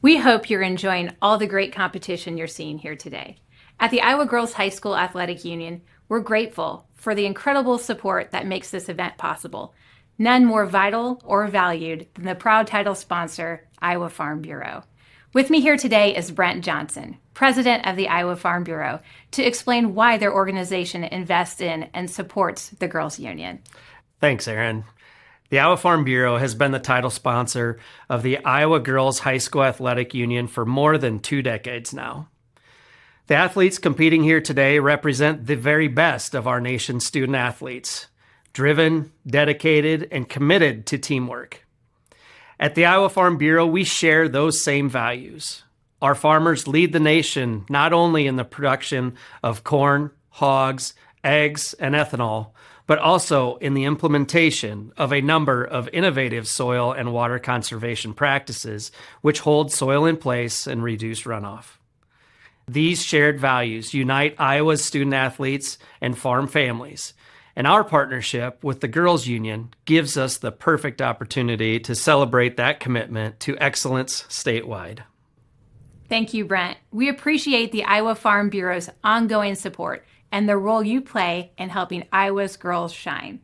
We hope you're enjoying all the great competition you're seeing here today. At the Iowa Girls High School Athletic Union, we're grateful for the incredible support that makes this event possible. None more vital or valued than the proud title sponsor, Iowa Farm Bureau. With me here today is Brent Johnson, president of the Iowa Farm Bureau, to explain why their organization invests in and supports the Girls Union. Thanks, Aaron. The Iowa Farm Bureau has been the title sponsor of the Iowa Girls High School Athletic Union for more than 2 decades now. The athletes competing here today represent the very best of our nation's student athletes, driven, dedicated, and committed to teamwork. At the Iowa Farm Bureau, we share those same values. Our farmers lead the nation not only in the production of corn, hogs, eggs, and ethanol, but also in the implementation of a number of innovative soil and water conservation practices which hold soil in place and reduce runoff. These shared values unite Iowa's student athletes and farm families, and our partnership with the Girls Union gives us the perfect opportunity to celebrate that commitment to excellence statewide. Thank you, Brent. We appreciate the Iowa Farm Bureau's ongoing support and the role you play in helping Iowa's girls shine.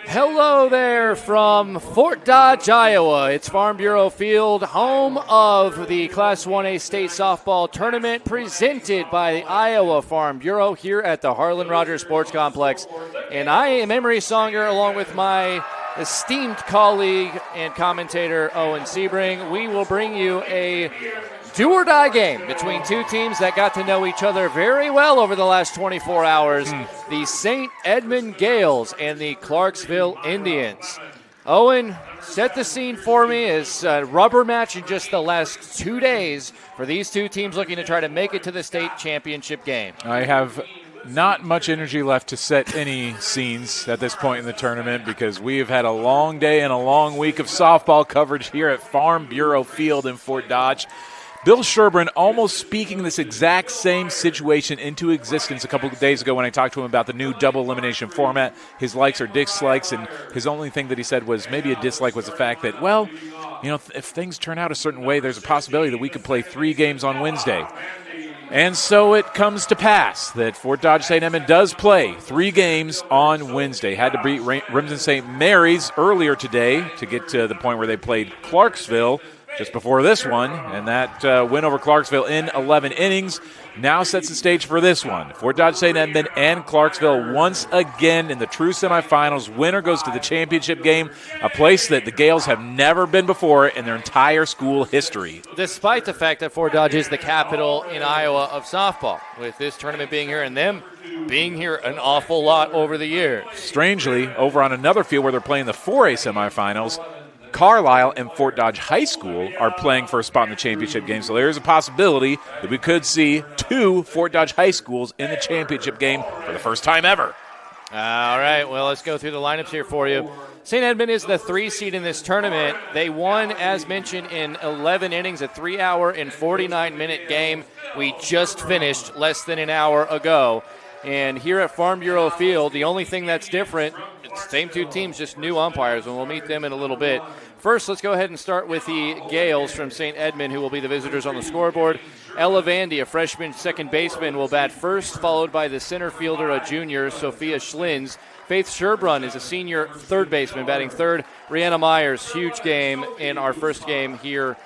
Hello there from Fort Dodge, Iowa. It's Farm Bureau Field, home of the Class 1A State Softball Tournament presented by the Iowa Farm Bureau here at the Harlan Rogers Sports Complex. And I am Emery Songer along with my esteemed colleague and commentator Owen Sebring. We will bring you a do-or-die game between two teams that got to know each other very well over the last 24 hours, the St. Edmund Gales and the Clarksville Indians. Owen, set the scene for me. It's a rubber match in just the last 2 days for these two teams looking to try to make it to the state championship game. I have not much energy left to set any scenes at this point in the tournament because we have had a long day and a long week of softball coverage here at Farm Bureau Field in Fort Dodge. Bill Sherburne almost speaking this exact same situation into existence a couple of days ago when I talked to him about the new double elimination format, his likes or dislikes, and his only thing that he said was maybe a dislike was the fact that, well, you know, if things turn out a certain way, there's a possibility that we could play 3 games on Wednesday. And so it comes to pass that Fort Dodge St. Edmund does play 3 games on Wednesday. Had to beat Remsen St. Mary's earlier today to get to the point where they played Clarksville just before this one, and that win over Clarksville in 11 innings now sets the stage for this one. Fort Dodge St. Edmund and Clarksville once again in the true semifinals. Winner goes to the championship game, a place that the Gales have never been before in their entire school history. Despite the fact that Fort Dodge is the capital in Iowa of softball, with this tournament being here and them being here an awful lot over the years. Strangely, over on another field where they're playing the 4A semifinals, Carlisle and Fort Dodge High School are playing for a spot in the championship game, so there's a possibility that we could see 2 Fort Dodge High Schools in the championship game for the first time ever. All right, well, let's go through the lineups here for you. St. Edmund is the 3 seed in this tournament. They won, as mentioned, in 11 innings, a 3-hour and 49-minute game. We just finished less than an hour ago. And here at Farm Bureau Field, the only thing that's different, it's the same two teams, just new umpires, and we'll meet them in a little bit. First, let's go ahead and start with the Gales from St. Edmund, who will be the visitors on the scoreboard. Ella Vandy, a freshman second baseman, will bat first, followed by the center fielder, a junior, Sophia Schlins. Faith Sherbrun is a senior third baseman, batting third. Rihanna Myers, huge game in our first game here.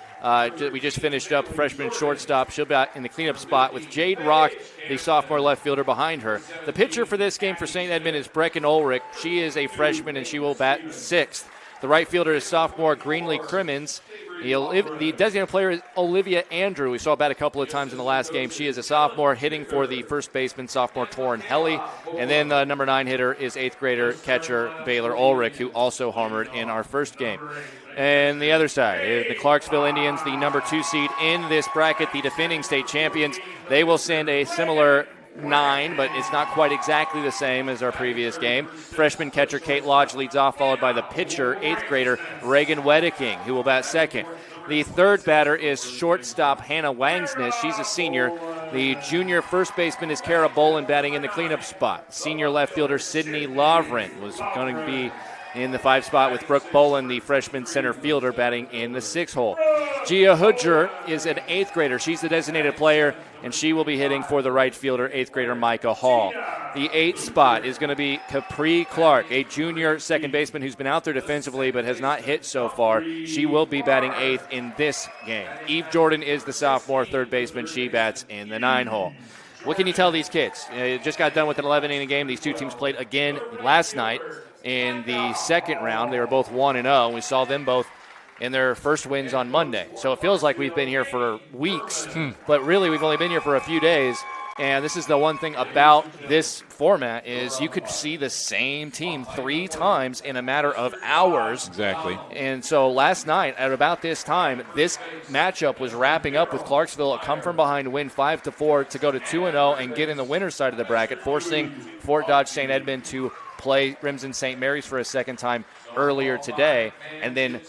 We just finished up freshman shortstop. She'll be in the cleanup spot with Jade Rock, the sophomore left fielder, behind her. The pitcher for this game for St. Edmund is Brecken Ulrich. She is a freshman, and she will bat sixth. The right fielder is sophomore Greenlee Crimmins. The designated player is Olivia Andrew. We saw bat a couple of times in the last game. She is a sophomore, hitting for the first baseman, sophomore Torrin Helly. And then the number 9 hitter is 8th grader catcher Baylor Ulrich, who also homered in our first game. And the other side, the Clarksville Indians, the number 2 seed in this bracket, the defending state champions. They will send a similar 9, but it's not quite exactly the same as our previous game. Freshman catcher Kate Lodge leads off, followed by the pitcher, 8th grader Reagan Wedeking, who will bat second. The third batter is shortstop Hannah Wangsness. She's a senior. The junior first baseman is Kara Bolin, batting in the cleanup spot. Senior left fielder Sydney Lovren was going to be in the 5 spot with Brooke Bolin, the freshman center fielder, batting in the 6 hole. Gia Hudger is an 8th grader. She's the designated player, and she will be hitting for the right fielder, 8th grader Micah Hall. The 8th spot is going to be Capri Clark, a junior second baseman who's been out there defensively but has not hit so far. She will be batting 8th in this game. Eve Jordan is the sophomore third baseman. She bats in the 9 hole. What can you tell these kids? Just got done with an 11-inning game. These two teams played again last night. In the second round, they were both 1-0. We saw them both in their first wins on Monday. So it feels like we've been here for weeks, but really we've only been here for a few days. And this is the one thing about this format is you could see the same team 3 times in a matter of hours. Exactly. And so last night at about this time, this matchup was wrapping up with Clarksville a come-from-behind win 5-4 to go to 2-0 and get in the winner's side of the bracket, forcing Fort Dodge St. Edmund to play Remsen St. Mary's for a second time earlier today. And then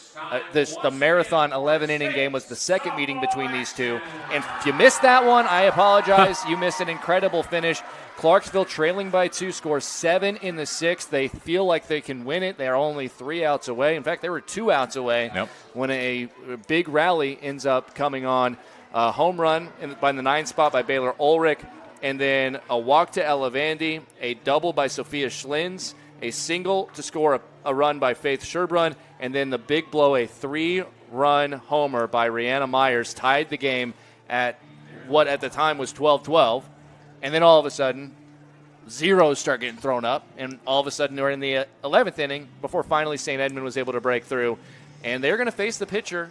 the marathon 11-inning game was the second meeting between these two. And if you missed that one, I apologize. You missed an incredible finish. Clarksville trailing by 2, scores 7 in the 6th. They feel like they can win it. They are only 3 outs away. In fact, they were 2 outs away when a big rally ends up coming on. A home run by the 9 spot by Baylor Ulrich. And then a walk to Ella Vandy, a double by Sophia Schlins, a single to score a run by Faith Sherbrun, and then the big blow, a 3-run homer by Rihanna Myers, tied the game at what at the time was 12-12. And then all of a sudden, zeros start getting thrown up, and all of a sudden we're in the 11th inning before finally St. Edmund was able to break through. And they're going to face the pitcher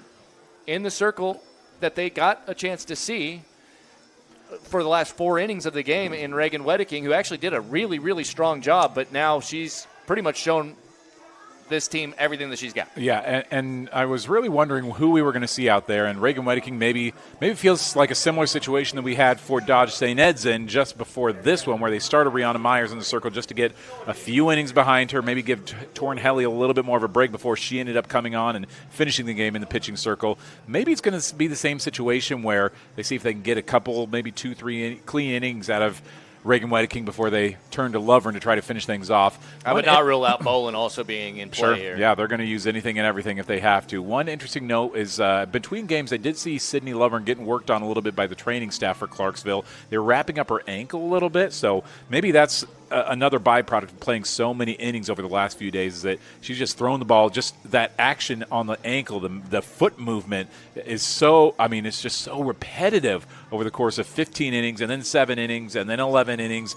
in the circle that they got a chance to see for the last 4 innings of the game in Reagan Wedeking, who actually did a really, really strong job, but now she's pretty much shown this team everything that she's got. Yeah, and I was really wondering who we were going to see out there, and Reagan Wedeking maybe feels like a similar situation that we had for Dodge St. Ed's in just before this one, where they started Rihanna Myers in the circle just to get a few innings behind her, maybe give Torrin Helly a little bit more of a break before she ended up coming on and finishing the game in the pitching circle. Maybe it's going to be the same situation where they see if they can get a couple, maybe 2-3 clean innings out of Reagan Wedeking before they turn to Lovren to try to finish things off. I would not rule out Bolin also being in play here. Yeah, they're going to use anything and everything if they have to. One interesting note is between games, I did see Sydney Lovren getting worked on a little bit by the training staff for Clarksville. They're wrapping up her ankle a little bit, so maybe that's another byproduct of playing so many innings over the last few days, is that she's just throwing the ball. Just that action on the ankle, the foot movement is so, it's just so repetitive over the course of 15 innings and then 7 innings and then 11 innings.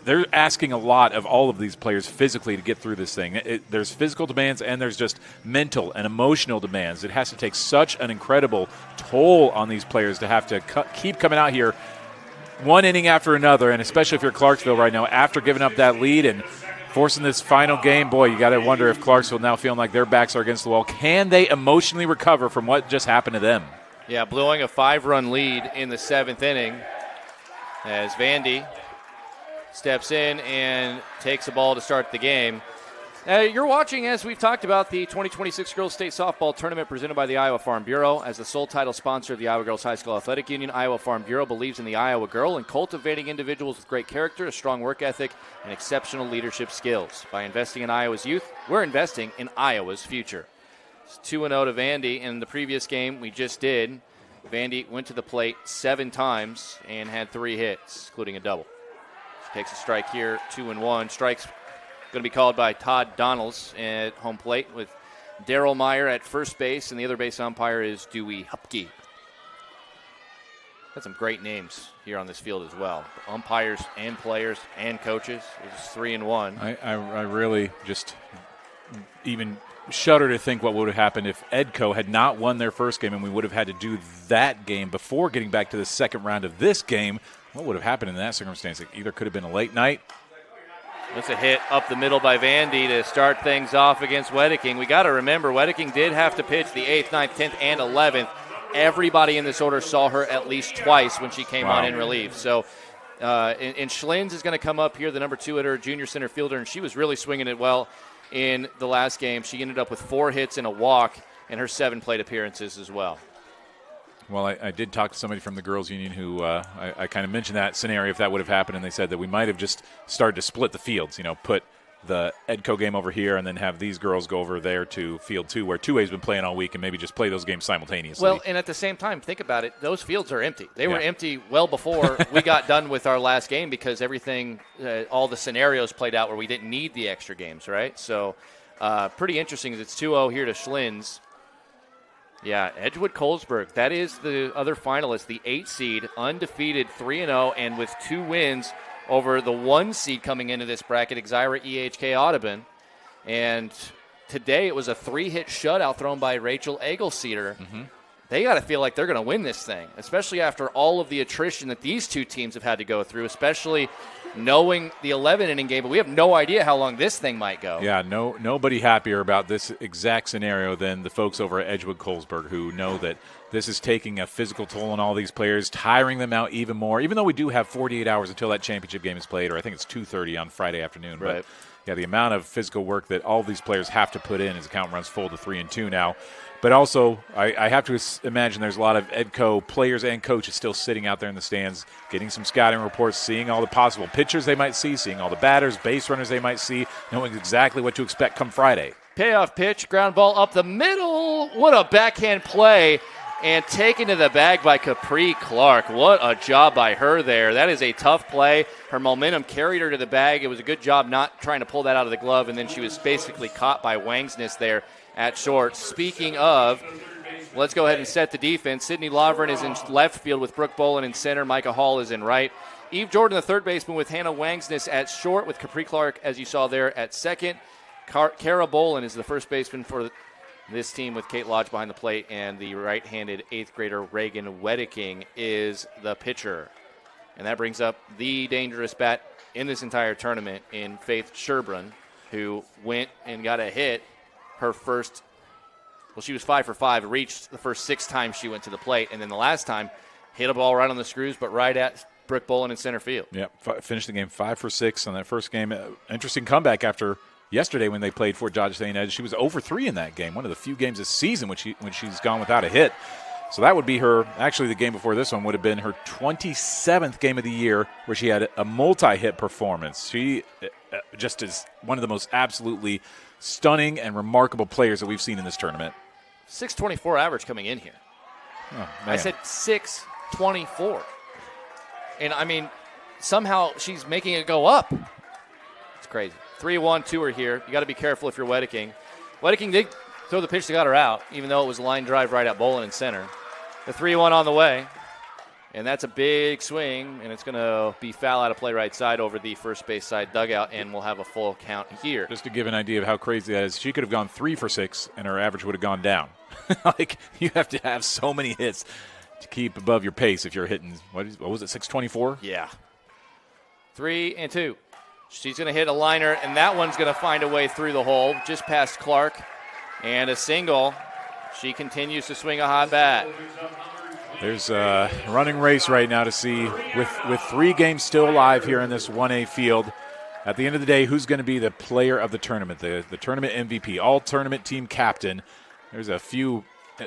They're asking a lot of all of these players physically to get through this thing. There's physical demands and there's just mental and emotional demands. It has to take such an incredible toll on these players to have to keep coming out here one inning after another, and especially if you're Clarksville right now, after giving up that lead and forcing this final game, boy, you got to wonder if Clarksville now feeling like their backs are against the wall. Can they emotionally recover from what just happened to them? Yeah, blowing a 5-run lead in the 7th inning as Vandy steps in and takes a ball to start the game. You're watching, as we've talked about, the 2026 Girls State Softball Tournament presented by the Iowa Farm Bureau. As the sole title sponsor of the Iowa Girls High School Athletic Union, Iowa Farm Bureau believes in the Iowa girl and cultivating individuals with great character, a strong work ethic, and exceptional leadership skills. By investing in Iowa's youth, we're investing in Iowa's future. It's 2-0 to Vandy. In the previous game we just did, Vandy went to the plate 7 times and had 3 hits, including a double. She takes a strike here, 2-1. Strikes going to be called by Todd Donnells at home plate with Daryl Meyer at first base, and the other base umpire is Dewey Hupke. Got some great names here on this field as well. Umpires and players and coaches. It's 3-1. I really just even shudder to think what would have happened if Edco had not won their first game and we would have had to do that game before getting back to the second round of this game. What would have happened in that circumstance? It either could have been a late night. That's a hit up the middle by Vandy to start things off against Wedeking. We got to remember, Wedeking did have to pitch the 8th, 9th, 10th, and 11th. Everybody in this order saw her at least twice when she came on in relief. So, and Schlins is going to come up here, the number 2 hitter, junior center fielder, and she was really swinging it well in the last game. She ended up with 4 hits and a walk in her 7 plate appearances as well. Well, I did talk to somebody from the girls' union who I kind of mentioned that scenario if that would have happened, and they said that we might have just started to split the fields, put the Edco game over here and then have these girls go over there to field 2 where 2A's been playing all week and maybe just play those games simultaneously. Well, and at the same time, think about it, those fields are empty. They were empty well before we got done with our last game because everything, all the scenarios played out where we didn't need the extra games, right? So pretty interesting. It's 2-0 here to Schlins. Yeah, Edgewood Colesburg, that is the other finalist, the 8 seed, undefeated 3-0, and with 2 wins over the 1 seed coming into this bracket, Exira EHK Audubon. And today it was a 3-hit shutout thrown by Rachel Eggleseder. Mm-hmm. They got to feel like they're going to win this thing, especially after all of the attrition that these 2 teams have had to go through, especially knowing the 11-inning game, but we have no idea how long this thing might go. Yeah, nobody happier about this exact scenario than the folks over at Edgewood Colesburg who know that this is taking a physical toll on all these players, tiring them out even more, even though we do have 48 hours until that championship game is played, or I think it's 2:30 on Friday afternoon. Right. But, yeah, the amount of physical work that all these players have to put in as the count runs full to 3-2 now. But also, I have to imagine there's a lot of Edco players and coaches still sitting out there in the stands, getting some scouting reports, seeing all the possible pitchers they might see, seeing all the batters, base runners they might see, knowing exactly what to expect come Friday. Payoff pitch, ground ball up the middle. What a backhand play. And taken to the bag by Capri Clark. What a job by her there. That is a tough play. Her momentum carried her to the bag. It was a good job not trying to pull that out of the glove, and then she was basically caught by Wangsness there at short. Speaking of, let's go ahead and set the defense. Sydney Lovren is in left field with Brooke Bolin in center. Micah Hall is in right. Eve Jordan, the third baseman, with Hannah Wangsness at short, with Capri Clark, as you saw there, at second. Kara Bolin is the first baseman for this team with Kate Lodge behind the plate, and the right-handed 8th grader Reagan Wedeking is the pitcher. And that brings up the dangerous bat in this entire tournament in Faith Sherbrun, who went and got a hit her first. Well, she was 5 for 5, reached the first 6 times she went to the plate, and then the last time hit a ball right on the screws, but right at Brooke Bolin in center field. Yep, finished the game 5 for 6 on that first game. Interesting comeback after yesterday when they played Fort Dodge St. Ed. She was 0 for 3 in that game, one of the few games this season when she's gone without a hit. So that would be her, actually the game before this one would have been her 27th game of the year where she had a multi-hit performance. She just is one of the most absolutely stunning and remarkable players that we've seen in this tournament. 624 average coming in here. Oh, man. I said 624. And, I mean, somehow she's making it go up. It's crazy. 3-1 to her here. You got to be careful if you're Wedeking. Wedeking did throw the pitch that got her out, even though it was a line drive right at Bolin in center. The 3-1 on the way. And that's a big swing, and it's going to be foul out of play right side over the first base side dugout, and we'll have a full count here. Just to give an idea of how crazy that is, she could have gone 3 for 6, and her average would have gone down. Like, you have to have so many hits to keep above your pace if you're hitting, what was it, 624? Yeah. 3-2. She's going to hit a liner, and that one's going to find a way through the hole, just past Clark. And a single. She continues to swing a hot bat. There's a running race right now to see, with 3 games still alive here in this 1A field, at the end of the day, who's going to be the player of the tournament, the tournament MVP, all-tournament team captain? There's a few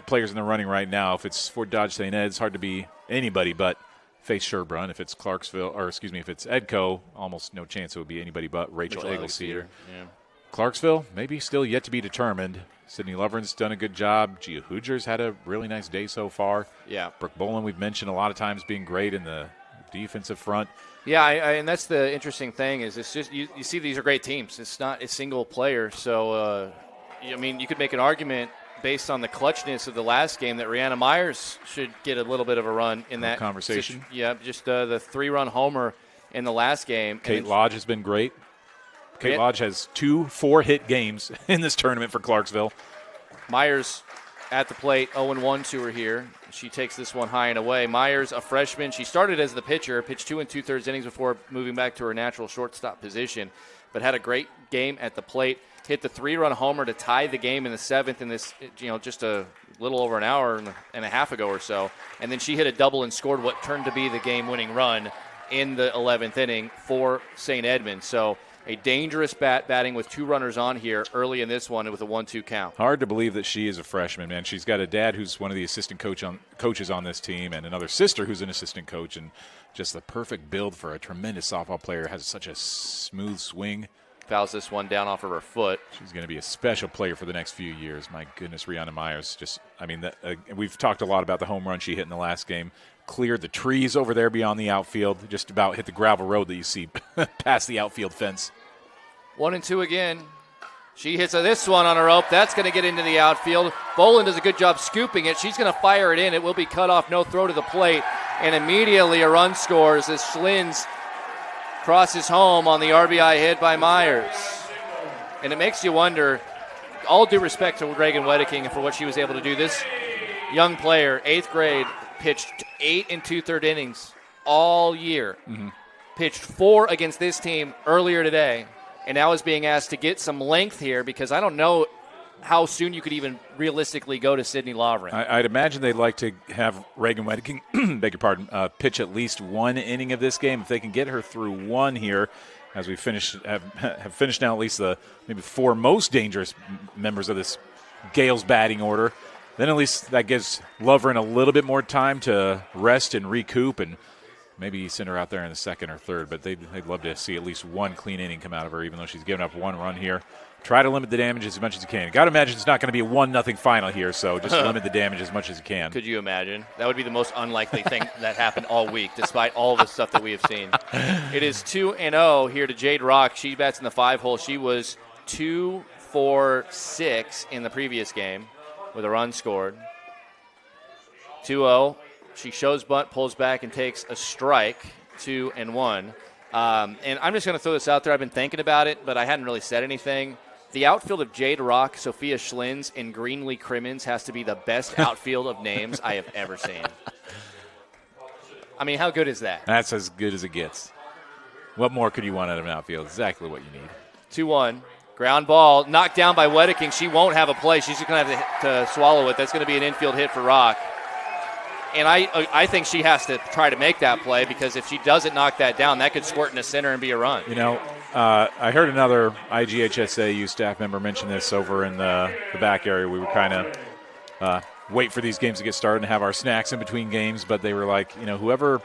players in the running right now. If it's Fort Dodge St. Ed, it's hard to be anybody but Faith Sherbrun. If it's Clarksville, or excuse me, if it's Edco, almost no chance it would be anybody but Rachel Eggleseder. Yeah. Clarksville, maybe still yet to be determined. Sydney Lovren's done a good job. Gia Hoodger's had a really nice day so far. Yeah. Brooke Boland, we've mentioned a lot of times being great in the defensive front. Yeah, and that's the interesting thing is it's just you see these are great teams. It's not a single player. So, I mean, you could make an argument based on the clutchness of the last game that Rihanna Myers should get a little bit of a run in that conversation. Yeah, just the 3-run homer in the last game. Kate Lodge has been great. Kate Lodge has 2 4-hit games in this tournament for Clarksville. Myers at the plate, 0-1 to her here. She takes this one high and away. Myers, a freshman. She started as the pitcher, pitched 2 2/3 innings before moving back to her natural shortstop position, but had a great game at the plate. Hit the 3-run homer to tie the game in the 7th in this, just a little over an hour and a half ago or so. And then she hit a double and scored what turned to be the game-winning run in the 11th inning for St. Edmonds. So a dangerous batting with 2 runners on here early in this one with a 1-2 count. Hard to believe that she is a freshman, man. She's got a dad who's one of the assistant coaches on this team and another sister who's an assistant coach, and just the perfect build for a tremendous softball player. Has such a smooth swing. Fouls this one down off of her foot. She's going to be a special player for the next few years. My goodness, Rihanna Myers. We've talked a lot about the home run she hit in the last game. Cleared the trees over there beyond the outfield. Just about hit the gravel road that you see past the outfield fence. 1-2 again. She hits this one on a rope. That's going to get into the outfield. Boland does a good job scooping it. She's going to fire it in. It will be cut off. No throw to the plate. And immediately a run scores as Schlins crosses home on the RBI hit by Myers. And it makes you wonder, all due respect to Reagan Wedeking for what she was able to do. This young player, 8th grade, pitched 8 2/3 innings all year. Mm-hmm. Pitched 4 against this team earlier today, and now is being asked to get some length here because I don't know how soon you could even realistically go to Sydney Lovren. I'd imagine they'd like to have Reagan Wedeking, beg your pardon, pitch at least 1 inning of this game. If they can get her through 1 here, as we have finished now at least the maybe 4 most dangerous members of this Gales batting order, then at least that gives Lovren a little bit more time to rest and recoup and maybe send her out there in the 2nd or 3rd. But they'd love to see at least 1 clean inning come out of her, even though she's given up 1 run here. Try to limit the damage as much as you can. Got to imagine it's not going to be a 1-0 final here, so just limit the damage as much as you can. Could you imagine? That would be the most unlikely thing that happened all week, despite all the stuff that we have seen. It is 2-0 here to Jade Rock. She bats in the 5-hole. She was 2 for 6 in the previous game with a run scored. 2-0. She shows bunt, pulls back, and takes a strike. 2-1. And I'm just going to throw this out there. I've been thinking about it, but I hadn't really said anything. The outfield of Jade Rock, Sophia Schlins, and Greenlee Crimmins has to be the best outfield of names I have ever seen. I mean, how good is that? That's as good as it gets. What more could you want out of an outfield? Exactly what you need. 2-1. Ground ball, knocked down by Wedeking. She won't have a play. She's just going to have to swallow it. That's going to be an infield hit for Rock. And I think she has to try to make that play because if she doesn't knock that down, that could squirt in the center and be a run. I heard another IGHSAU staff member mention this over in the back area. We were kind of wait for these games to get started and have our snacks in between games, but they were like, whoever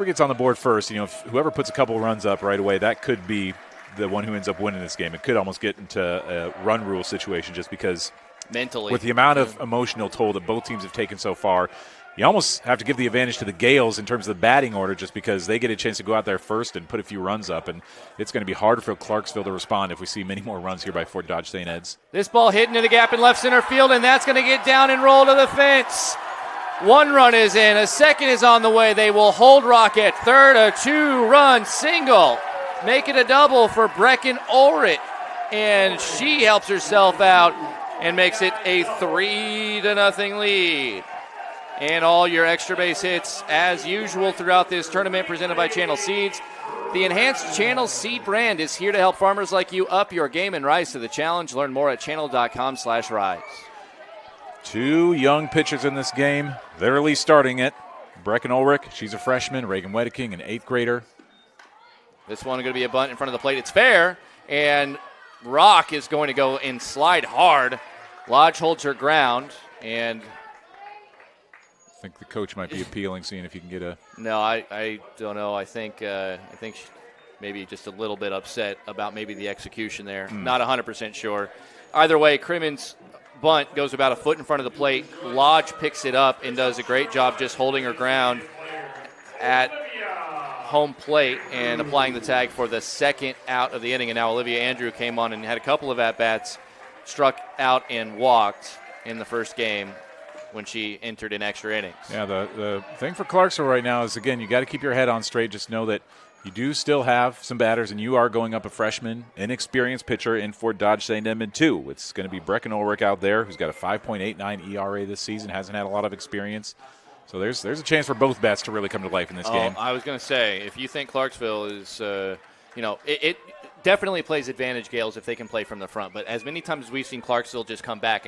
gets on the board first, if whoever puts a couple runs up right away, that could be the one who ends up winning this game. It could almost get into a run rule situation just because mentally, with the amount of emotional toll that both teams have taken so far, you almost have to give the advantage to the Gales in terms of the batting order just because they get a chance to go out there first and put a few runs up, and it's going to be hard for Clarksville to respond if we see many more runs here by Fort Dodge St. Ed's. This ball hit into the gap in left center field, and that's going to get down and roll to the fence. 1 run is in. A 2nd is on the way. They will hold Rock at 3rd. A 2-run single. Make it a double for Brecken Ulrich, and she helps herself out and makes it a 3-0 lead. And all your extra base hits, as usual, throughout this tournament presented by Channel Seeds. The enhanced Channel Seed brand is here to help farmers like you up your game and rise to the challenge. Learn more at channel.com/rise. 2 young pitchers in this game. They're at least starting it. Brecken Ulrich, she's a freshman. Reagan Wedeking, an 8th grader. This one going to be a bunt in front of the plate. It's fair, and Rock is going to go and slide hard. Lodge holds her ground, and I think the coach might be appealing, seeing if he can get a. No, I don't know. I think she maybe just a little bit upset about maybe the execution there. Not 100% sure. Either way, Crimmins' bunt goes about a foot in front of the plate. Lodge picks it up and does a great job just holding her ground at home plate and applying the tag for the second out of the inning. And now Olivia Andrew came on and had a couple of at-bats, struck out and walked in the first game when she entered in extra innings. Yeah, the thing for Clarksville right now is, again, you got to keep your head on straight. Just know that you do still have some batters, and you are going up a freshman, inexperienced pitcher in Fort Dodge St. Edmund, too. It's going to be Brecken Ulrich out there, who's got a 5.89 ERA this season, hasn't had a lot of experience. So there's a chance for both bats to really come to life in this game. I was going to say, if you think Clarksville is, it definitely plays advantage Gales if they can play from the front. But as many times as we've seen Clarksville just come back,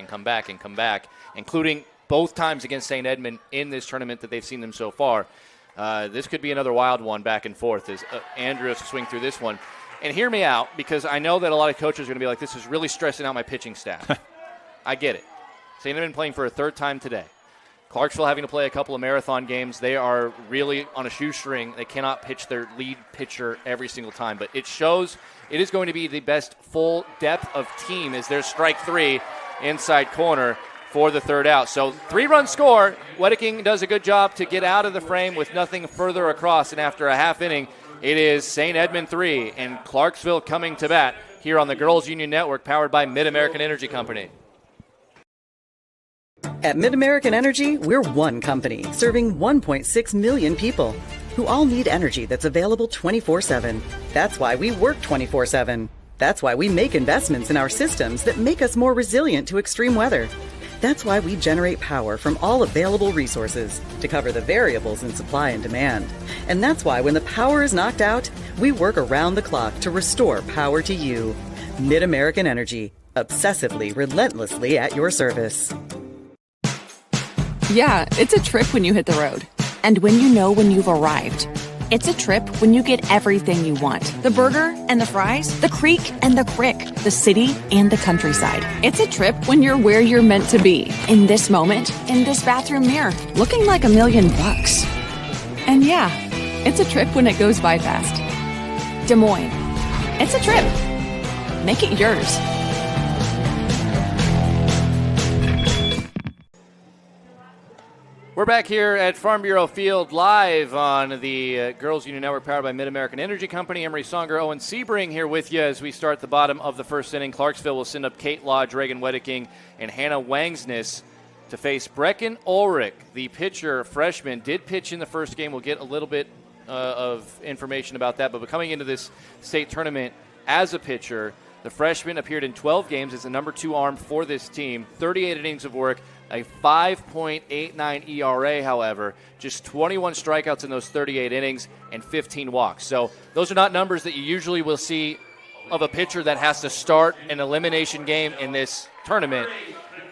including both times against St. Edmund in this tournament that they've seen them so far, this could be another wild one back and forth as Andrew has to swing through this one. And hear me out, because I know that a lot of coaches are going to be like, this is really stressing out my pitching staff. I get it. St. Edmund playing for a third time today. Clarksville having to play a couple of marathon games. They are really on a shoestring. They cannot pitch their lead pitcher every single time. But it shows it is going to be the best full depth of team as there's strike three inside corner for the third out. So 3-run score. Wedeking does a good job to get out of the frame with nothing further across. And after a half inning, it is St. Edmund 3 and Clarksville coming to bat here on the Girls Union Network, powered by Mid-American Energy Company. At Mid-American Energy, we're one company serving 1.6 million people who all need energy that's available 24/7. That's why we work 24/7. That's why we make investments in our systems that make us more resilient to extreme weather. That's why we generate power from all available resources to cover the variables in supply and demand. And that's why when the power is knocked out, we work around the clock to restore power to you. Mid-American Energy, obsessively, relentlessly at your service. Yeah, it's a trip when you hit the road. And when you know when you've arrived. It's a trip when you get everything you want. The burger and the fries, the creek and the crick, the city and the countryside. It's a trip when you're where you're meant to be. In this moment, in this bathroom mirror, looking like $1 million. And yeah, it's a trip when it goes by fast. Des Moines. It's a trip. Make it yours. We're back here at Farm Bureau Field live on the Girls Union Network powered by Mid-American Energy Company. Emery Songer, Owen Sebring here with you as we start the bottom of the first inning. Clarksville will send up Kate Lodge, Reagan Wedeking, and Hannah Wangsness to face Brecken Ulrich. The pitcher, freshman, did pitch in the first game. We'll get a little bit of information about that. But coming into this state tournament as a pitcher, the freshman appeared in 12 games as the number 2 arm for this team, 38 innings of work, a 5.89 ERA, however, just 21 strikeouts in those 38 innings and 15 walks. So those are not numbers that you usually will see of a pitcher that has to start an elimination game in this tournament.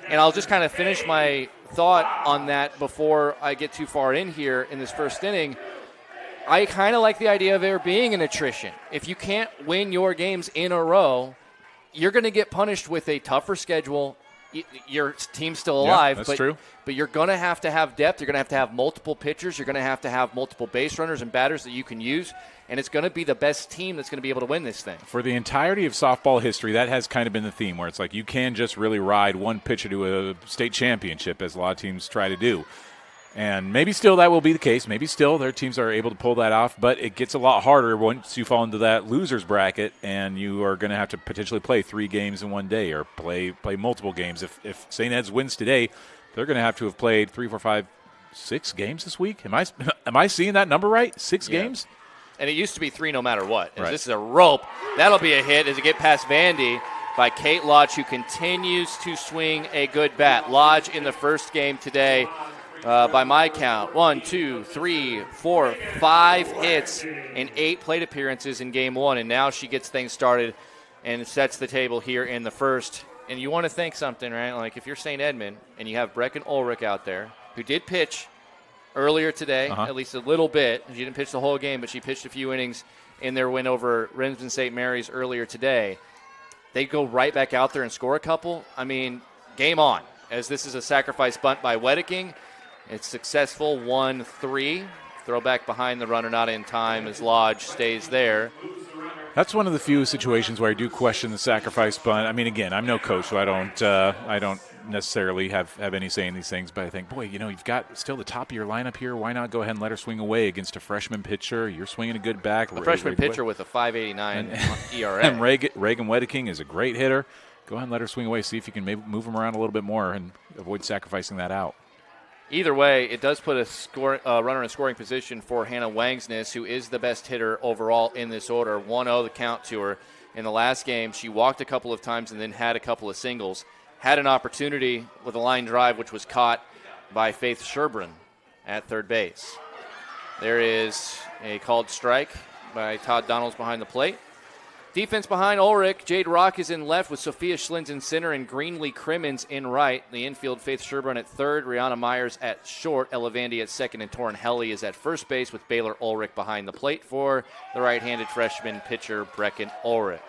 And I'll just kind of finish my thought on that before I get too far in here in this first inning. I kind of like the idea of there being an attrition. If you can't win your games in a row, you're going to get punished with a tougher schedule. Your team's still alive, that's true. But you're going to have depth. You're going to have multiple pitchers. You're going to have multiple base runners and batters that you can use, and it's going to be the best team that's going to be able to win this thing. For the entirety of softball history, that has kind of been the theme, where it's like you can just really ride one pitcher to a state championship, as a lot of teams try to do. And maybe still that will be the case. Maybe still their teams are able to pull that off, but it gets a lot harder once you fall into that loser's bracket, and you are going to have to potentially play 3 games in one day or play multiple games. If St. Ed's wins today, they're going to have played 3, 4, 5, 6 games this week. Am I seeing that number right? 6 games? And it used to be 3 no matter what. Right. This is a rope. That'll be a hit as it get past Vandy by Kate Lodge, who continues to swing a good bat. Lodge in the first game today, by my count, 1, 2, 3, 4, 5 hits and 8 plate appearances in game 1. And now she gets things started and sets the table here in the first. And you want to think something, right? Like if you're St. Edmund and you have Brecken Ulrich out there, who did pitch earlier today, at least a little bit. She didn't pitch the whole game, but she pitched a few innings in their win over Remsen St. Mary's earlier today. They go right back out there and score a couple. I mean, game on, as this is a sacrifice bunt by Wedeking. It's successful, 1-3. Throw back behind the runner, not in time, as Lodge stays there. That's one of the few situations where I do question the sacrifice bunt. I mean, again, I'm no coach, so I don't necessarily have any say in these things. But I think, boy, you've got still the top of your lineup here. Why not go ahead and let her swing away against a freshman pitcher? You're swinging a good back. A freshman pitcher with a 5.89 ERA. And Reagan Wedeking is a great hitter. Go ahead and let her swing away. See if you can maybe move them around a little bit more and avoid sacrificing that out. Either way, it does put a runner in scoring position for Hannah Wangsness, who is the best hitter overall in this order. 1-0 the count to her. In the last game, she walked a couple of times and then had a couple of singles. Had an opportunity with a line drive, which was caught by Faith Sherbrun at third base. There is a called strike by Todd Donalds behind the plate. Defense behind Ulrich. Jade Rock is in left with Sophia Schlins in center and Greenlee Crimmins in right. The infield, Faith Sherbrun at third, Rihanna Myers at short, Ella Vandy at second, and Torrin Helly is at first base with Baylor Ulrich behind the plate for the right-handed freshman pitcher Brecken Ulrich.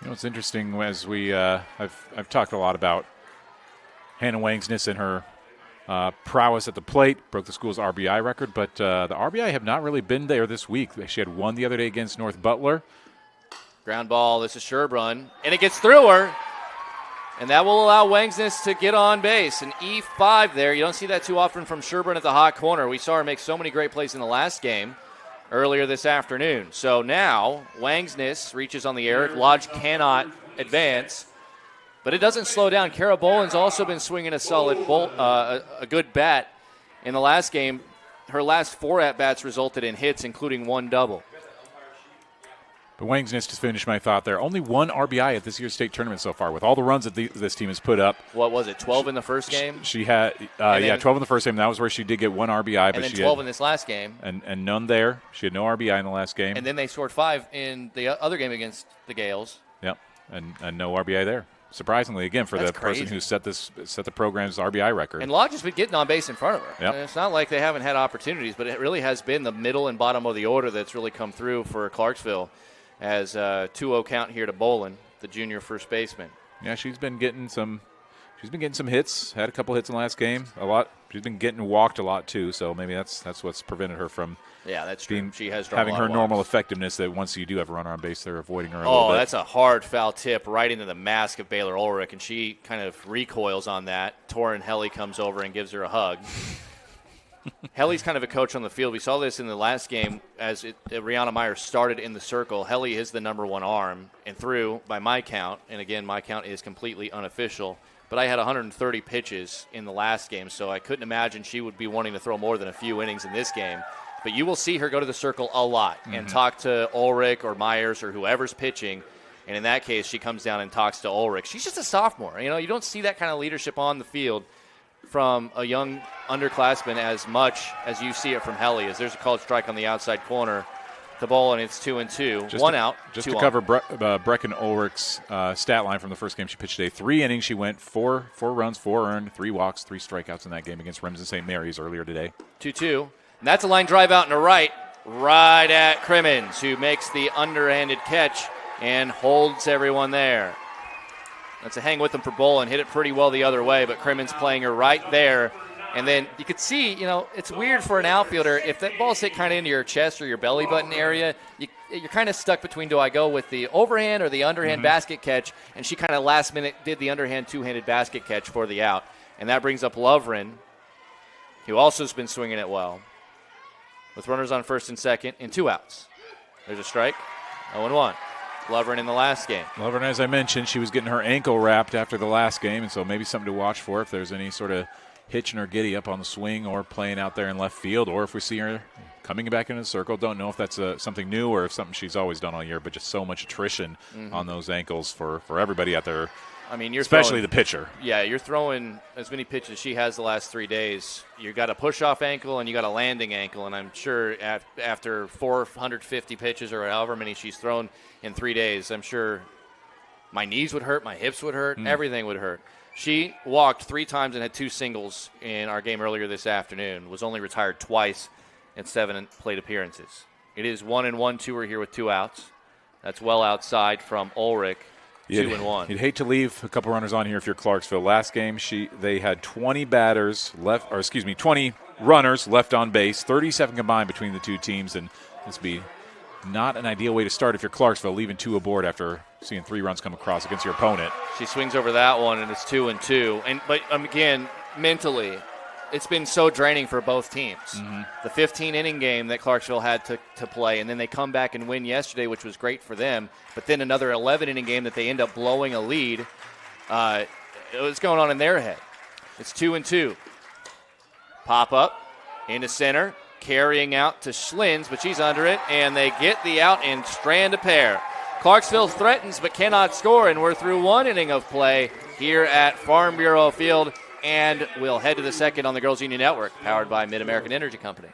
It's interesting as I've talked a lot about Hannah Wangsness and her prowess at the plate, broke the school's RBI record, but the RBI have not really been there this week. She had one the other day against North Butler. Ground ball, this is Sherbrun, and it gets through her, and that will allow Wangsness to get on base. An E5 there. You don't see that too often from Sherbrun at the hot corner. We saw her make so many great plays in the last game earlier this afternoon. So now Wangsness reaches on the air. Lodge cannot advance, but it doesn't slow down. Kara Boland's also been swinging a solid a good bat in the last game. Her last 4 at-bats resulted in hits, including 1 double. But Wangsness, to finish my thought there, only 1 RBI at this year's state tournament so far, with all the runs that this team has put up. What was it, 12 in the first game? She had, 12 in the first game. That was where she did get 1 RBI. And then 12 in this last game. And none there. She had no RBI in the last game. And then they scored 5 in the other game against the Gales. Yep, and no RBI there. Surprisingly, again, for the person who set the program's RBI record. And Lodge has been getting on base in front of her. Yep. And it's not like they haven't had opportunities, but it really has been the middle and bottom of the order that's really come through for Clarksville. As 2-0 count here to Bolin, the junior first baseman. Yeah, she's been getting some hits. Had a couple hits in the last game. A lot. She's been getting walked a lot too. So maybe that's what's prevented her from. Yeah, that's true. She has having her normal effectiveness. That once you do have a runner on base, they're avoiding her. A little bit. That's a hard foul tip right into the mask of Baylor Ulrich, and she kind of recoils on that. Torrin Helly comes over and gives her a hug. Helly's kind of a coach on the field. We saw this in the last game as Rihanna Myers started in the circle. Helly is the number 1 arm and threw by my count. And, again, my count is completely unofficial. But I had 130 pitches in the last game, so I couldn't imagine she would be wanting to throw more than a few innings in this game. But you will see her go to the circle a lot and talk to Ulrich or Myers or whoever's pitching. And in that case, she comes down and talks to Ulrich. She's just a sophomore. You don't see that kind of leadership on the field from a young underclassman as much as you see it from Helly, as there's a called strike on the outside corner. The ball, and it's 2-2. 1 out. Just to cover Brecken Ulrich's stat line from the first game she pitched today. 3 innings. She went 4 runs, 4 earned, 3 walks, 3 strikeouts in that game against Remsen St. Mary's earlier today. 2-2. And that's a line drive out and a right at Crimmins, who makes the underhanded catch and holds everyone there. That's a hang with them for Bolin. Hit it pretty well the other way, but Crimmins playing her right there. And then you could see, it's weird for an outfielder. If that ball's hit kind of into your chest or your belly button area, you're kind of stuck between, do I go with the overhand or the underhand basket catch? And she kind of last minute did the underhand two-handed basket catch for the out. And that brings up Lovren, who also has been swinging it well, with runners on first and second and 2 outs. There's a strike, 0-1. Lovren in the last game. Lovren, as I mentioned, she was getting her ankle wrapped after the last game, and so maybe something to watch for if there's any sort of hitch in her giddy up on the swing or playing out there in left field, or if we see her coming back into the circle. Don't know if that's something new or if something she's always done all year, but just so much attrition on those ankles for everybody out there. I mean, especially the pitcher. Yeah, you're throwing as many pitches as she has the last 3 days. You got a push-off ankle and you got a landing ankle, and I'm sure after 450 pitches or however many she's thrown in 3 days, I'm sure my knees would hurt, my hips would hurt, everything would hurt. She walked 3 times and had 2 singles in our game earlier this afternoon, was only retired twice in 7 plate appearances. It is 1-1. We're here with 2 outs. That's well outside from Ulrich. 2-1. You'd hate to leave a couple runners on here if you're Clarksville. Last game, they had 20 runners left on base, 37 combined between the two teams, and this would be not an ideal way to start if you're Clarksville, leaving 2 aboard after seeing 3 runs come across against your opponent. She swings over that one, and it's 2-2. But again, mentally, it's been so draining for both teams. Mm-hmm. The 15-inning game that Clarksville had to play, and then they come back and win yesterday, which was great for them. But then another 11-inning game that they end up blowing a lead. What's going on in their head? It's 2-2. Pop up into center, carrying out to Schlins, but she's under it, and they get the out and strand a pair. Clarksville threatens but cannot score, and we're through 1 inning of play here at Farm Bureau Field. And we'll head to the second on the Girls Union Network, powered by Mid-American Energy Company.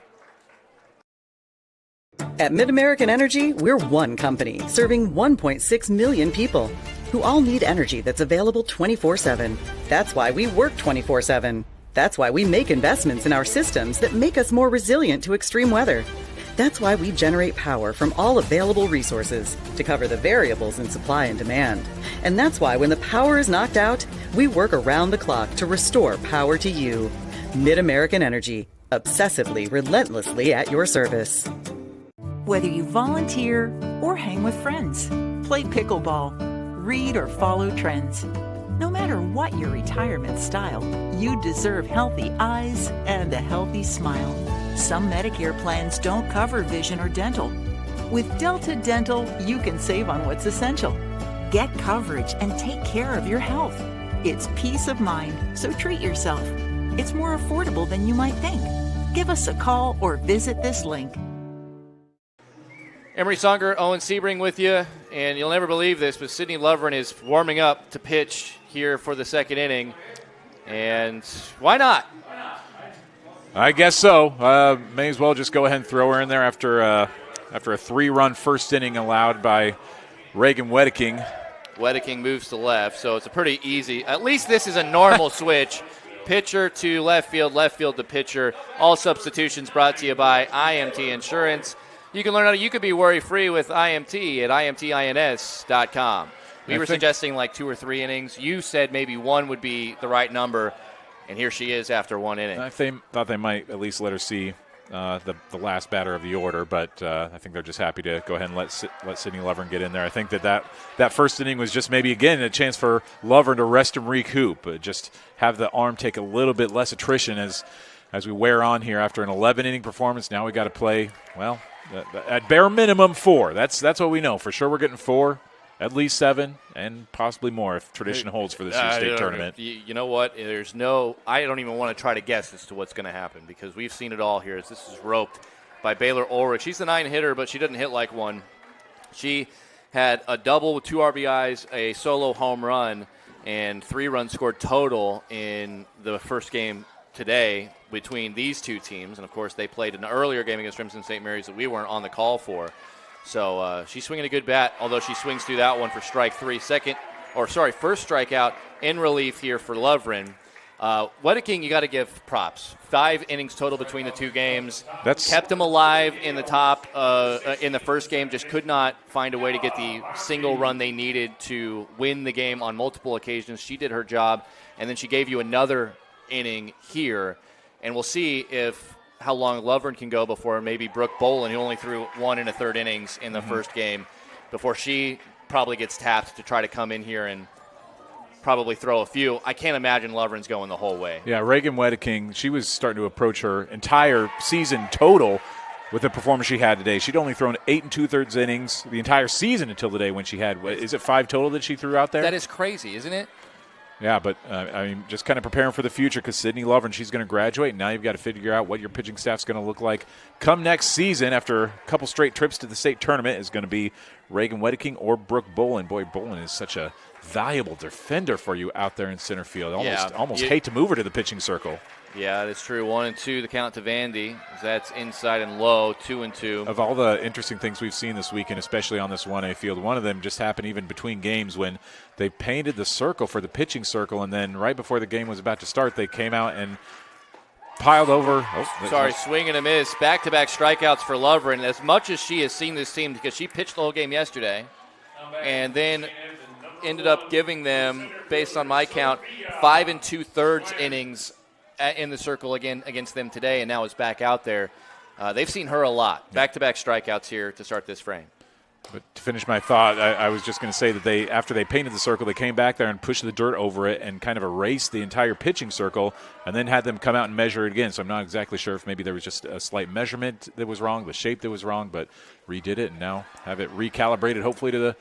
At Mid-American Energy, we're one company serving 1.6 million people who all need energy that's available 24/7. That's why we work 24/7. That's why we make investments in our systems that make us more resilient to extreme weather. That's why we generate power from all available resources to cover the variables in supply and demand. And that's why when the power is knocked out, we work around the clock to restore power to you. Mid-American Energy, obsessively, relentlessly at your service. Whether you volunteer or hang with friends, play pickleball, read or follow trends. No matter what your retirement style, you deserve healthy eyes and a healthy smile. Some Medicare plans don't cover vision or dental. With Delta Dental, you can save on what's essential. Get coverage and take care of your health. It's peace of mind, so treat yourself. It's more affordable than you might think. Give us a call or visit this link. Emery Songer, Owen Sebring with you, and you'll never believe this, but Sydney Lovren is warming up to pitch here for the second inning, and why not? I guess so. May as well just go ahead and throw her in there after a 3-run first inning allowed by Reagan Wedeking. Wedeking moves to left, so it's a pretty easy. At least this is a normal switch. Pitcher to left field to pitcher. All substitutions brought to you by IMT Insurance. You can learn how you could be worry-free with IMT at IMTINS.com. We were suggesting like 2 or 3 innings. You said maybe 1 would be the right number, and here she is after 1 inning. I thought they might at least let her see the last batter of the order, but I think they're just happy to go ahead and let Sydney Lovren get in there. I think that first inning was just maybe, again, a chance for Lovren to rest and recoup, just have the arm take a little bit less attrition as we wear on here after an 11-inning performance. Now we got to play, well, at bare minimum 4. That's what we know. For sure we're getting 4, at least 7, and possibly more if tradition holds for this year's state tournament. You know what? I don't even want to try to guess as to what's going to happen because we've seen it all here. As this is roped by Baylor Ulrich. She's the 9-hitter, but she doesn't hit like one. She had a double with 2 RBIs, a solo home run, and 3 runs scored total in the first game today between these two teams. And, of course, they played an earlier game against Remsen St. Mary's that we weren't on the call for. So she's swinging a good bat, although she swings through that one for strike 3. First strikeout in relief here for Lovren. Wedeking, you got to give props. 5 innings total between the 2 games. Kept them alive in the top in the first game. Just could not find a way to get the single run they needed to win the game on multiple occasions. She did her job, and then she gave you another inning here. And we'll see how long Lovren can go before maybe Brooke Bolin, who only threw 1 1/3 innings in the first game, before she probably gets tapped to try to come in here and probably throw a few. I can't imagine Lovren's going the whole way. Yeah, Reagan Wedeking, she was starting to approach her entire season total with the performance she had today. She'd only thrown 8 2/3 innings the entire season until today when she had, is it 5 total that she threw out there? That is crazy, isn't it? Yeah, but just kind of preparing for the future because Sydney Lovren, she's going to graduate. Now you've got to figure out what your pitching staff's going to look like come next season after a couple straight trips to the state tournament is going to be Reagan Wedeking or Brooke Bolin. Boy, Bolin is such a valuable defender for you out there in center field. Almost hate to move her to the pitching circle. Yeah, that's true. 1-2, the count to Vandy. That's inside and low, 2-2. Of all the interesting things we've seen this weekend, especially on this 1A field, one of them just happened even between games when they painted the circle for the pitching circle, and then right before the game was about to start, they came out and piled over. Swing and a miss. Back-to-back strikeouts for Lovren. As much as she has seen this team, because she pitched the whole game yesterday, and then ended up giving them, based on my count, 5 2/3 innings in the circle again against them today, and now is back out there. They've seen her a lot. Back-to-back strikeouts here to start this frame. But to finish my thought, I was just going to say that after they painted the circle, they came back there and pushed the dirt over it and kind of erased the entire pitching circle and then had them come out and measure it again. So I'm not exactly sure if maybe there was just a slight measurement that was wrong, the shape that was wrong, but redid it and now have it recalibrated hopefully to the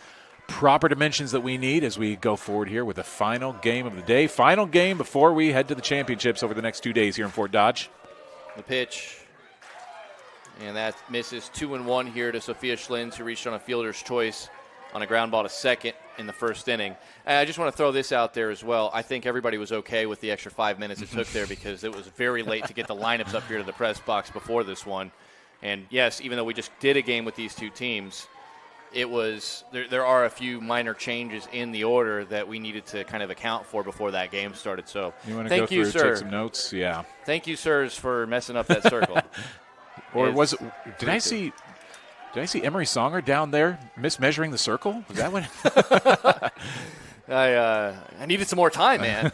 proper dimensions that we need as we go forward here with the final game of the day. Final game before we head to the championships over the next 2 days here in Fort Dodge. The pitch. And that misses 2-1 here to Sophia Schlins, who reached on a fielder's choice on a ground ball to second in the first inning. And I just want to throw this out there as well. I think everybody was okay with the extra 5 minutes it took there because it was very late to get the lineups up here to the press box before this one. And, yes, even though we just did a game with these two teams, it was there are a few minor changes in the order that we needed to kind of account for before that game started. So you want to go through, take some notes? Yeah. Thank you, sirs, for messing up that circle. Or was it? Did I see Emery Songer down there mismeasuring the circle? Was that what? I needed some more time, man.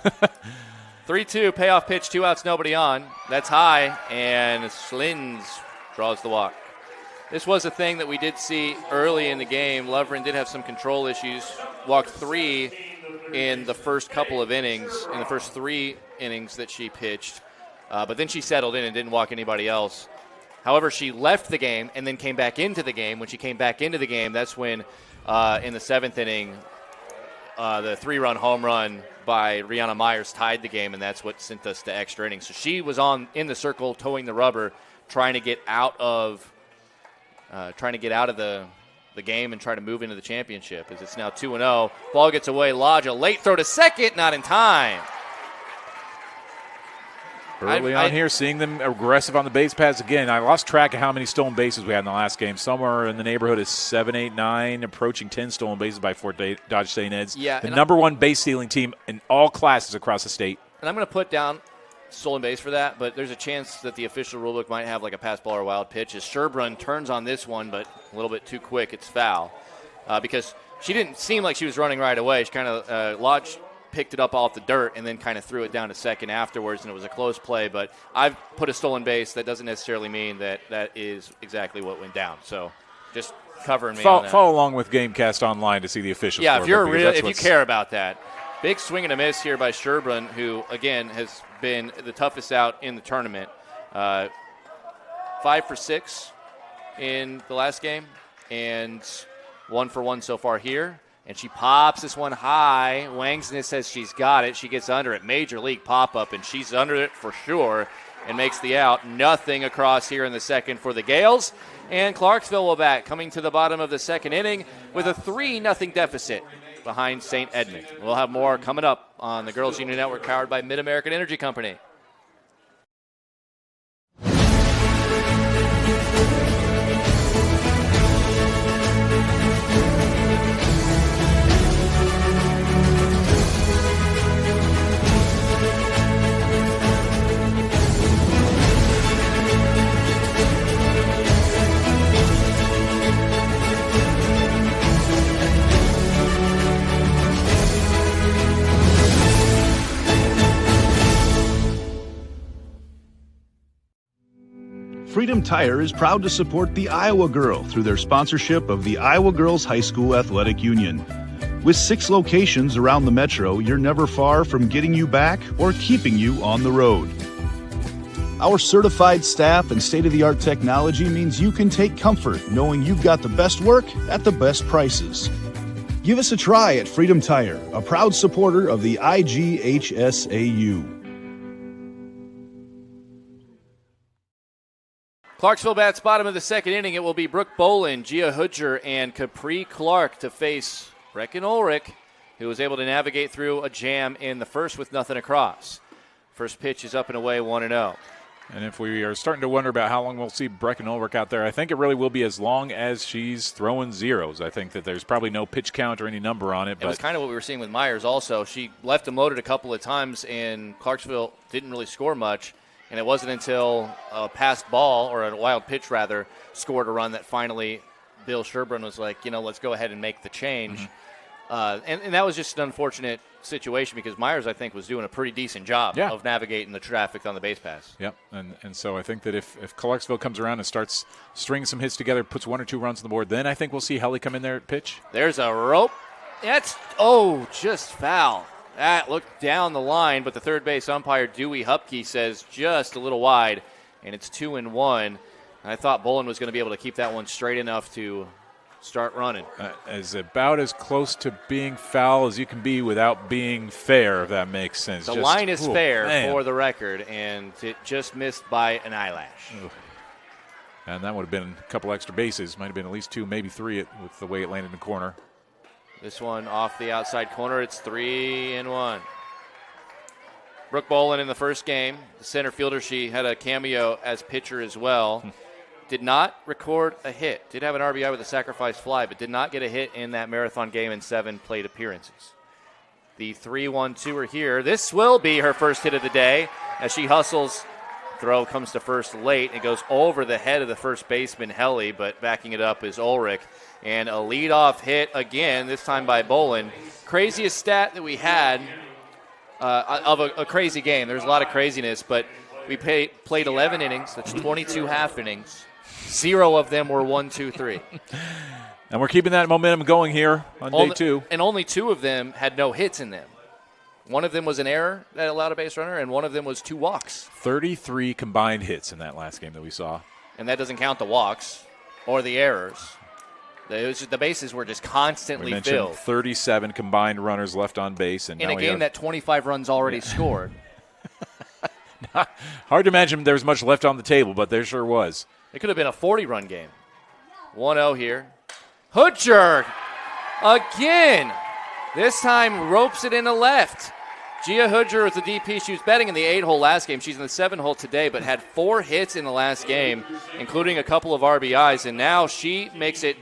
3-2 payoff pitch, 2 outs, nobody on. That's high, and Schlins draws the walk. This was a thing that we did see early in the game. Lovren did have some control issues. Walked 3 in the first couple of innings, in the first 3 innings that she pitched. But then she settled in and didn't walk anybody else. However, she left the game and then came back into the game. When she came back into the game, that's when in the 7th inning, the 3-run home run by Rihanna Myers tied the game, and that's what sent us to extra innings. So she was in the circle, towing the rubber, trying to get out of the game and try to move into the championship. As it's now 2-0, ball gets away. Lodge, a late throw to second, not in time. Early on here, seeing them aggressive on the base paths again. I lost track of how many stolen bases we had in the last game. Somewhere in the neighborhood of 7, 8, 9, approaching 10 stolen bases by Fort Dodge St. Ed's. Yeah, the number 1 base stealing team in all classes across the state. And I'm going to put down stolen base for that, but there's a chance that the official rulebook might have like a pass ball or wild pitch. As Sherbrun turns on this one, but a little bit too quick, it's foul. Because she didn't seem like she was running right away. She kind of Lodge picked it up off the dirt and then kind of threw it down to second afterwards, and it was a close play. But I've put a stolen base. That doesn't necessarily mean that that is exactly what went down. So just covering me on that. Follow along with Gamecast Online to see the official Yeah, scorebook, if you care about that. Big swing and a miss here by Sherbrun, who, again, has been the toughest out in the tournament. 5 for 6 in the last game and 1 for 1 so far here. And she pops this one high. Wangsness says she's got it. She gets under it. Major league pop-up, and she's under it for sure and makes the out. Nothing across here in the second for the Gales. And Clarksville will bat, coming to the bottom of the second inning with a 3-0 deficit behind St. Edmunds. We'll have more coming up on the Girls Union Network, powered by Mid-American Energy Company. Freedom Tire is proud to support the Iowa Girl through their sponsorship of the Iowa Girls High School Athletic Union. With 6 locations around the metro, you're never far from getting you back or keeping you on the road. Our certified staff and state-of-the-art technology means you can take comfort knowing you've got the best work at the best prices. Give us a try at Freedom Tire, a proud supporter of the IGHSAU. Clarksville bats bottom of the second inning. It will be Brooke Bolin, Gia Hudger, and Capri Clark to face Brecken Ulrich, who was able to navigate through a jam in the first with nothing across. First pitch is up and away, 1-0. And if we are starting to wonder about how long we'll see Brecken Ulrich out there, I think it really will be as long as she's throwing zeros. I think that there's probably no pitch count or any number on it. It was kind of what we were seeing with Myers also. She left him loaded a couple of times, and Clarksville didn't really score much. And it wasn't until a passed ball, or a wild pitch rather, scored a run that finally Bill Sherburne was like, let's go ahead and make the change. And that was just an unfortunate situation because Myers, I think, was doing a pretty decent job of navigating the traffic on the base pass. Yep, and so I think that if Clarksville comes around and starts stringing some hits together, puts 1 or 2 runs on the board, then I think we'll see Helly come in there at pitch. There's a rope. That's, just foul. That looked down the line, but the third base umpire, Dewey Hupke, says just a little wide, and it's 2-1. And I thought Bolin was going to be able to keep that one straight enough to start running. Is about as close to being foul as you can be without being fair, if that makes sense. The line is fair for the record, and it just missed by an eyelash. And that would have been a couple extra bases. Might have been at least 2, maybe 3 with the way it landed in the corner. This one off the outside corner. It's 3-1. Brooke Bolin in the first game, the center fielder, she had a cameo as pitcher as well. Did not record a hit. Did have an RBI with a sacrifice fly, but did not get a hit in that marathon game in 7 plate appearances. The 3-1-2 here. This will be her first hit of the day as she hustles. Throw comes to first late. It goes over the head of the first baseman, Helly, but backing it up is Ulrich. And a leadoff hit again, this time by Bolin. Craziest stat that we had of a crazy game. There's a lot of craziness, but we played 11 innings. That's 22 half innings. 0 of them were 1, 2, 3. And we're keeping that momentum going here on day 2. And only 2 of them had no hits in them. One of them was an error that allowed a base runner, and one of them was 2 walks. 33 combined hits in that last game that we saw. And that doesn't count the walks or the errors. The bases were just constantly we mentioned filled. 37 combined runners left on base. And in a game that 25 runs already scored. Hard to imagine there was much left on the table, but there sure was. It could have been a 40-run game. 1-0 here. Hutcher again. This time ropes it in the left. Gia Hudger was the DP. She was batting in the 8-hole last game. She's in the 7-hole today, but had 4 hits in the last game, including a couple of RBIs. And now she makes it.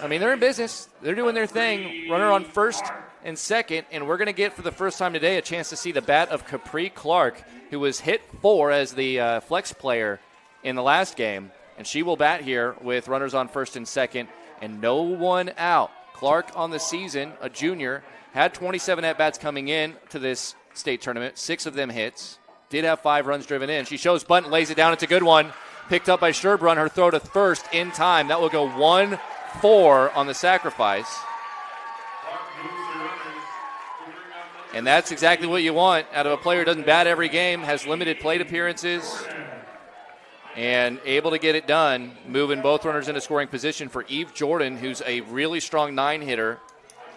I mean, they're in business. They're doing their thing. Runner on first and second, and we're going to get for the first time today a chance to see the bat of Capri Clark, who was hit 4 as the flex player in the last game. And she will bat here with runners on first and second and no one out. Clark on the season, a junior, had 27 at-bats coming in to this state tournament, 6 of them hits. Did have 5 runs driven in. She shows bunt and lays it down. It's a good one. Picked up by Sherbrun. Her throw to first in time. That will go 1-4 on the sacrifice. And that's exactly what you want out of a player who doesn't bat every game, has limited plate appearances, and able to get it done, moving both runners into scoring position for Eve Jordan, who's a really strong 9-hitter,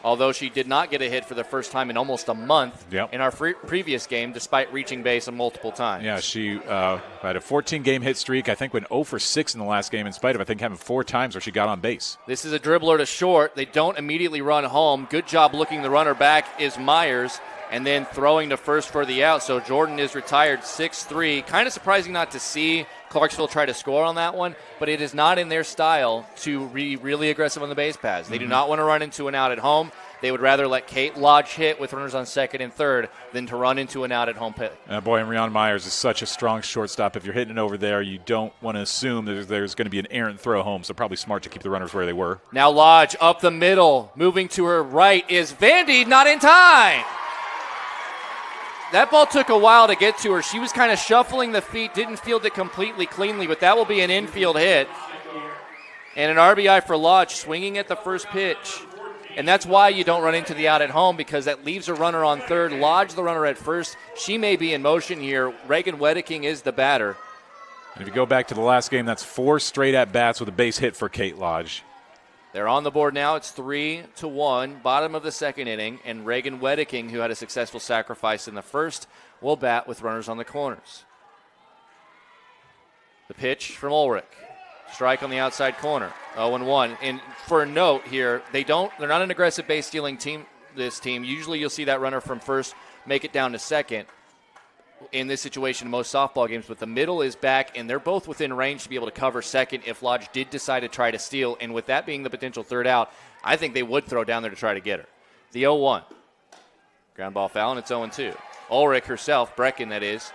although she did not get a hit for the first time in almost a month in our previous game, despite reaching base multiple times. Yeah, she had a 14-game hit streak. I think went 0 for 6 in the last game, in spite of, I think, having 4 times where she got on base. This is a dribbler to short. They don't immediately run home. Good job looking the runner back is Myers, and then throwing to first for the out. So Jordan is retired 6-3. Kind of surprising not to see Clarksville try to score on that one, but it is not in their style to be really aggressive on the base paths. They do not want to run into an out at home. They would rather let Kate Lodge hit with runners on second and third than to run into an out at home pit. Boy, and Rihanna Myers is such a strong shortstop. If you're hitting it over there, you don't want to assume that there's going to be an errant throw home, so probably smart to keep the runners where they were. Now Lodge up the middle. Moving to her right is Vandy, not in time. That ball took a while to get to her. She was kind of shuffling the feet, didn't field it completely cleanly, but that will be an infield hit. And an RBI for Lodge, swinging at the first pitch. And that's why you don't run into the out at home, because that leaves a runner on third. Lodge, the runner at first. She may be in motion here. Reagan Wedeking is the batter. And if you go back to the last game, that's 4 straight at-bats with a base hit for Kate Lodge. They're on the board now. It's 3-1, bottom of the second inning. And Reagan Wedeking, who had a successful sacrifice in the first, will bat with runners on the corners. The pitch from Ulrich. Strike on the outside corner. 0-1. And for a note here, they're not an aggressive base stealing team, this team. Usually you'll see that runner from first make it down to second in this situation in most softball games, but the middle is back, and they're both within range to be able to cover second if Lodge did decide to try to steal. And with that being the potential third out, I think they would throw down there to try to get her. The 0-1. Ground ball foul, and it's 0-2. Ulrich herself, Brecken that is,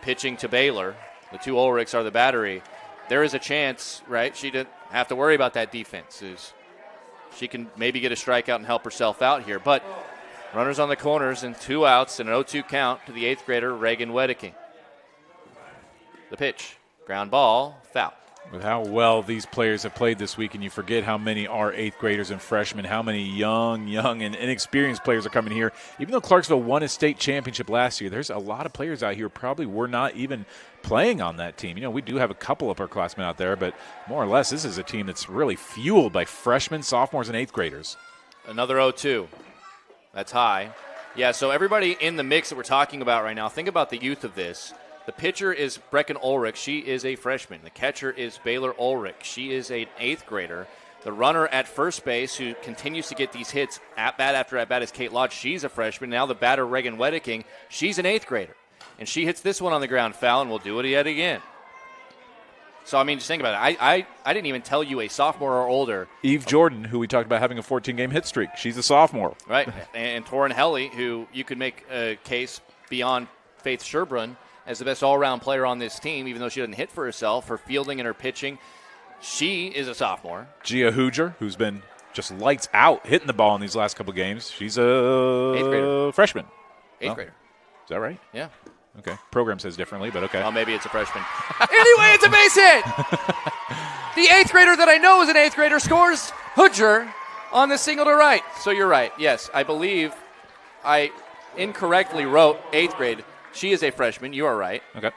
pitching to Baylor. The two Ulrichs are the battery. There is a chance, right? She didn't have to worry about that defense. She can maybe get a strikeout and help herself out here. But runners on the corners and 2 outs and an 0-2 count to the 8th grader, Reagan Wedeking. The pitch, ground ball, foul. With how well these players have played this week, and you forget how many are 8th graders and freshmen, how many young and inexperienced players are coming here. Even though Clarksville won a state championship last year, there's a lot of players out here probably were not even playing on that team. We do have a couple of upperclassmen out there, but more or less this is a team that's really fueled by freshmen, sophomores, and 8th graders. Another 0-2. That's high. Yeah, so everybody in the mix that we're talking about right now, think about the youth of this. The pitcher is Brecken Ulrich. She is a freshman. The catcher is Baylor Ulrich. She is an 8th grader. The runner at first base, who continues to get these hits at bat after at bat, is Kate Lodge. She's a freshman. Now the batter, Reagan Wedeking, she's an 8th grader. And she hits this one on the ground foul, and will do it yet again. So, I mean, just think about it. I didn't even tell you a sophomore or older. Eve Jordan, who we talked about having a 14-game hit streak. She's a sophomore. Right. And Torrin Helly, who you could make a case beyond Faith Sherbrun as the best all-around player on this team, even though she doesn't hit for herself, her fielding and her pitching. She is a sophomore. Gia Hooger, who's been just lights out hitting the ball in these last couple games. She's a 8th grader. Freshman. 8th grader. Is that right? Yeah. Okay. Program says differently, but okay. Well, maybe it's a freshman. Anyway, it's a base hit. The 8th grader that I know is an 8th grader scores Hooger on the single to right. So you're right. Yes, I believe I incorrectly wrote 8th grade. She is a freshman. You are right. Okay.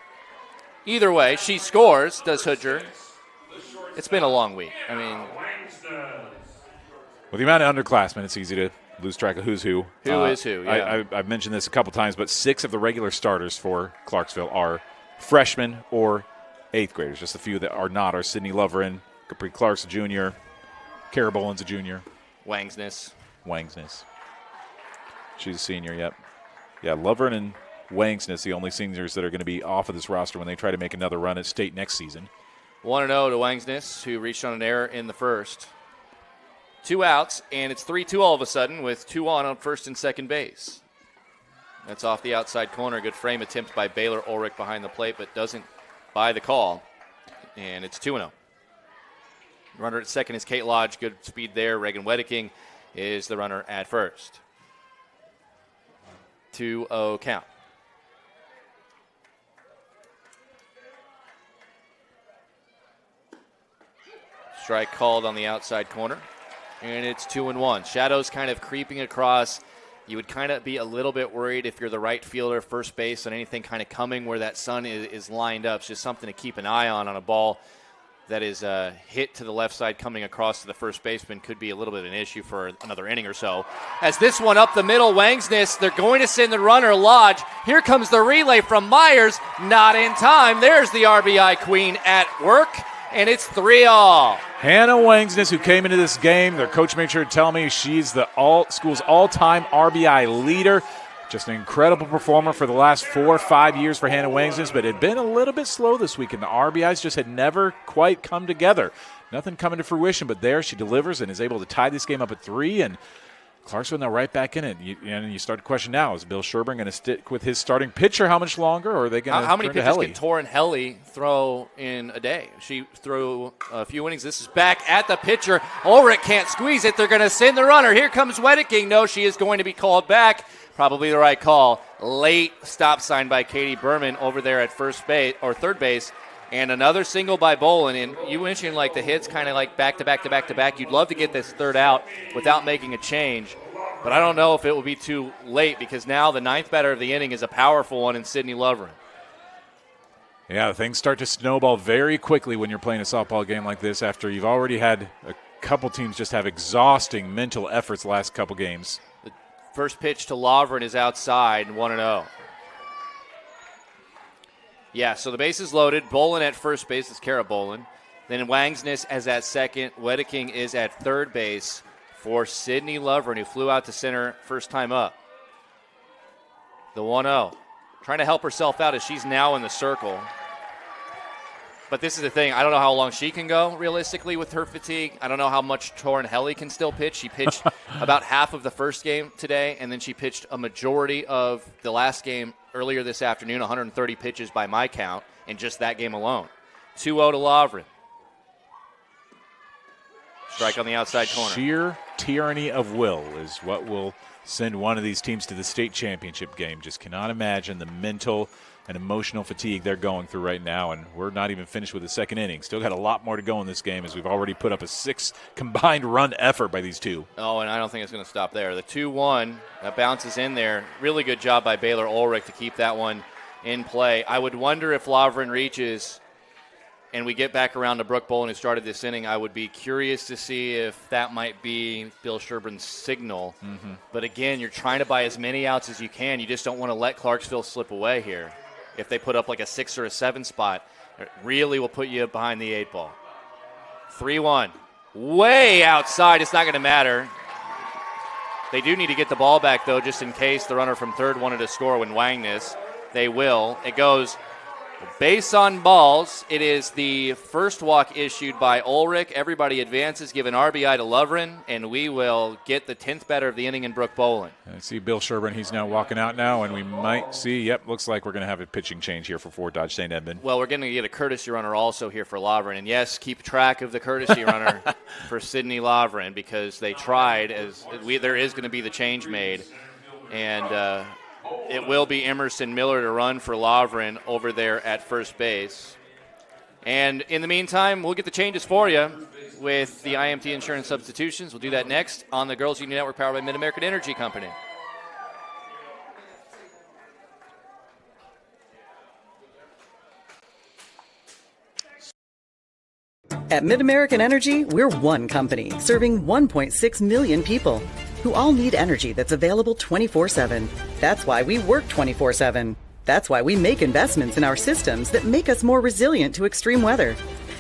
Either way, she scores, does Hooger. It's been a long week. I mean, with the amount of underclassmen, it's easy to lose track of who's who. Who is who, yeah. I've mentioned this a couple times, but 6 of the regular starters for Clarksville are freshmen or 8th graders. Just a few that are not are Sydney Loverin, Capri Clark's a junior, Kara Boland's a junior. Wangsness. She's a senior, yep. Yeah, Loverin and Wangsness, the only seniors that are going to be off of this roster when they try to make another run at state next season. 1-0 to Wangsness, who reached on an error in the first. 2 outs, and it's 3-2 all of a sudden with 2 on first and second base. That's off the outside corner. Good frame attempt by Baylor Ulrich behind the plate, but doesn't buy the call. And it's 2-0. Runner at second is Kate Lodge. Good speed there. Reagan Wedeking is the runner at first. 2-0 count. Strike called on the outside corner. And it's 2-1. Shadows kind of creeping across. You would kind of be a little bit worried if you're the right fielder, first base, on anything kind of coming where that sun is lined up. It's just something to keep an eye on a ball that is hit to the left side coming across to the first baseman. Could be a little bit of an issue for another inning or so. As this one up the middle, Wangsness, they're going to send the runner Lodge. Here comes the relay from Myers. Not in time. There's the RBI queen at work. And it's 3-all. Hannah Wangsness, who came into this game, their coach made sure to tell me she's the school's all-time RBI leader. Just an incredible performer for the last 4 or 5 years for Hannah Wangsness, but it had been a little bit slow this week, and the RBIs just had never quite come together. Nothing coming to fruition, but there she delivers and is able to tie this game up at 3, and Clarksville now right back in it. You start to question now, is Bill Sherburne going to stick with his starting pitcher how much longer, or are they going to How many pitches can Torrin Helly throw in a day? She threw a few innings. This is back at the pitcher. Ulrich can't squeeze it. They're going to send the runner. Here comes Wedeking. No, she is going to be called back. Probably the right call. Late stop sign by Katie Berman over there at first base or third base. And another single by Bolin. And you mentioned like the hits kind of like back to back to back to back. You'd love to get this third out without making a change. But I don't know if it will be too late because now the 9th batter of the inning is a powerful one in Sydney Loverin. Yeah, things start to snowball very quickly when you're playing a softball game like this after you've already had a couple teams just have exhausting mental efforts the last couple games. The first pitch to Loverin is outside, 1-0. Yeah, so the base is loaded. Bolin at first base is Kara Bolin. Then Wangsness as at second. Wedeking is at third base for Sydney Loverin, who flew out to center first time up. The 1-0. Trying to help herself out as she's now in the circle. But this is the thing. I don't know how long she can go realistically with her fatigue. I don't know how much Torrin Helly can still pitch. She pitched about half of the first game today, and then she pitched a majority of the last game earlier this afternoon, 130 pitches by my count in just that game alone. 2-0 to Lovren. Strike on the outside corner. Sheer tyranny of will is what will send one of these teams to the state championship game. Just cannot imagine the mental and emotional fatigue they're going through right now, and we're not even finished with the second inning. Still got a lot more to go in this game as we've already put up a 6 combined run effort by these two. Oh, and I don't think it's going to stop there. The 2-1, that bounces in there. Really good job by Baylor Ulrich to keep that one in play. I would wonder if Lovren reaches and we get back around to Brooke Bolin, who started this inning. I would be curious to see if that might be Bill Sherburne's signal. Mm-hmm. But again, you're trying to buy as many outs as you can. You just don't want to let Clarksville slip away here. If they put up like a 6 or a 7 spot, it really will put you behind the 8 ball. 3-1. Way outside. It's not going to matter. They do need to get the ball back, though, just in case the runner from third wanted to score when Wang this. They will. It goes base on balls. It is the first walk issued by Ulrich. Everybody advances, give an RBI to Lovren, and we will get the 10th batter of the inning in Brooke Bolin. I see Bill Sherburne. He's now walking out now, and we might see, looks like we're going to have a pitching change here for Fort Dodge St. Edmund. Well, we're going to get a courtesy runner also here for Lovren. And, yes, keep track of the courtesy runner for Sydney Lovren because they tried. There is going to be the change made. And it will be Emerson Miller to run for Lovren over there at first base. And in the meantime, we'll get the changes for you with the IMT insurance substitutions. We'll do that next on the Girls Union Network powered by Mid-American Energy Company. At Mid-American Energy, we're one company serving 1.6 million people who all need energy that's available 24/7. That's why we work 24/7. That's why we make investments in our systems that make us more resilient to extreme weather.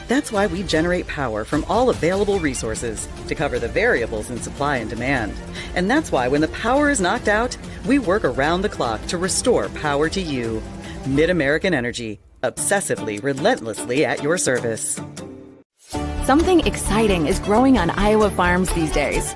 That's why we generate power from all available resources to cover the variables in supply and demand. And that's why when the power is knocked out, we work around the clock to restore power to you. Mid-American Energy, obsessively, relentlessly at your service. Something exciting is growing on Iowa farms these days.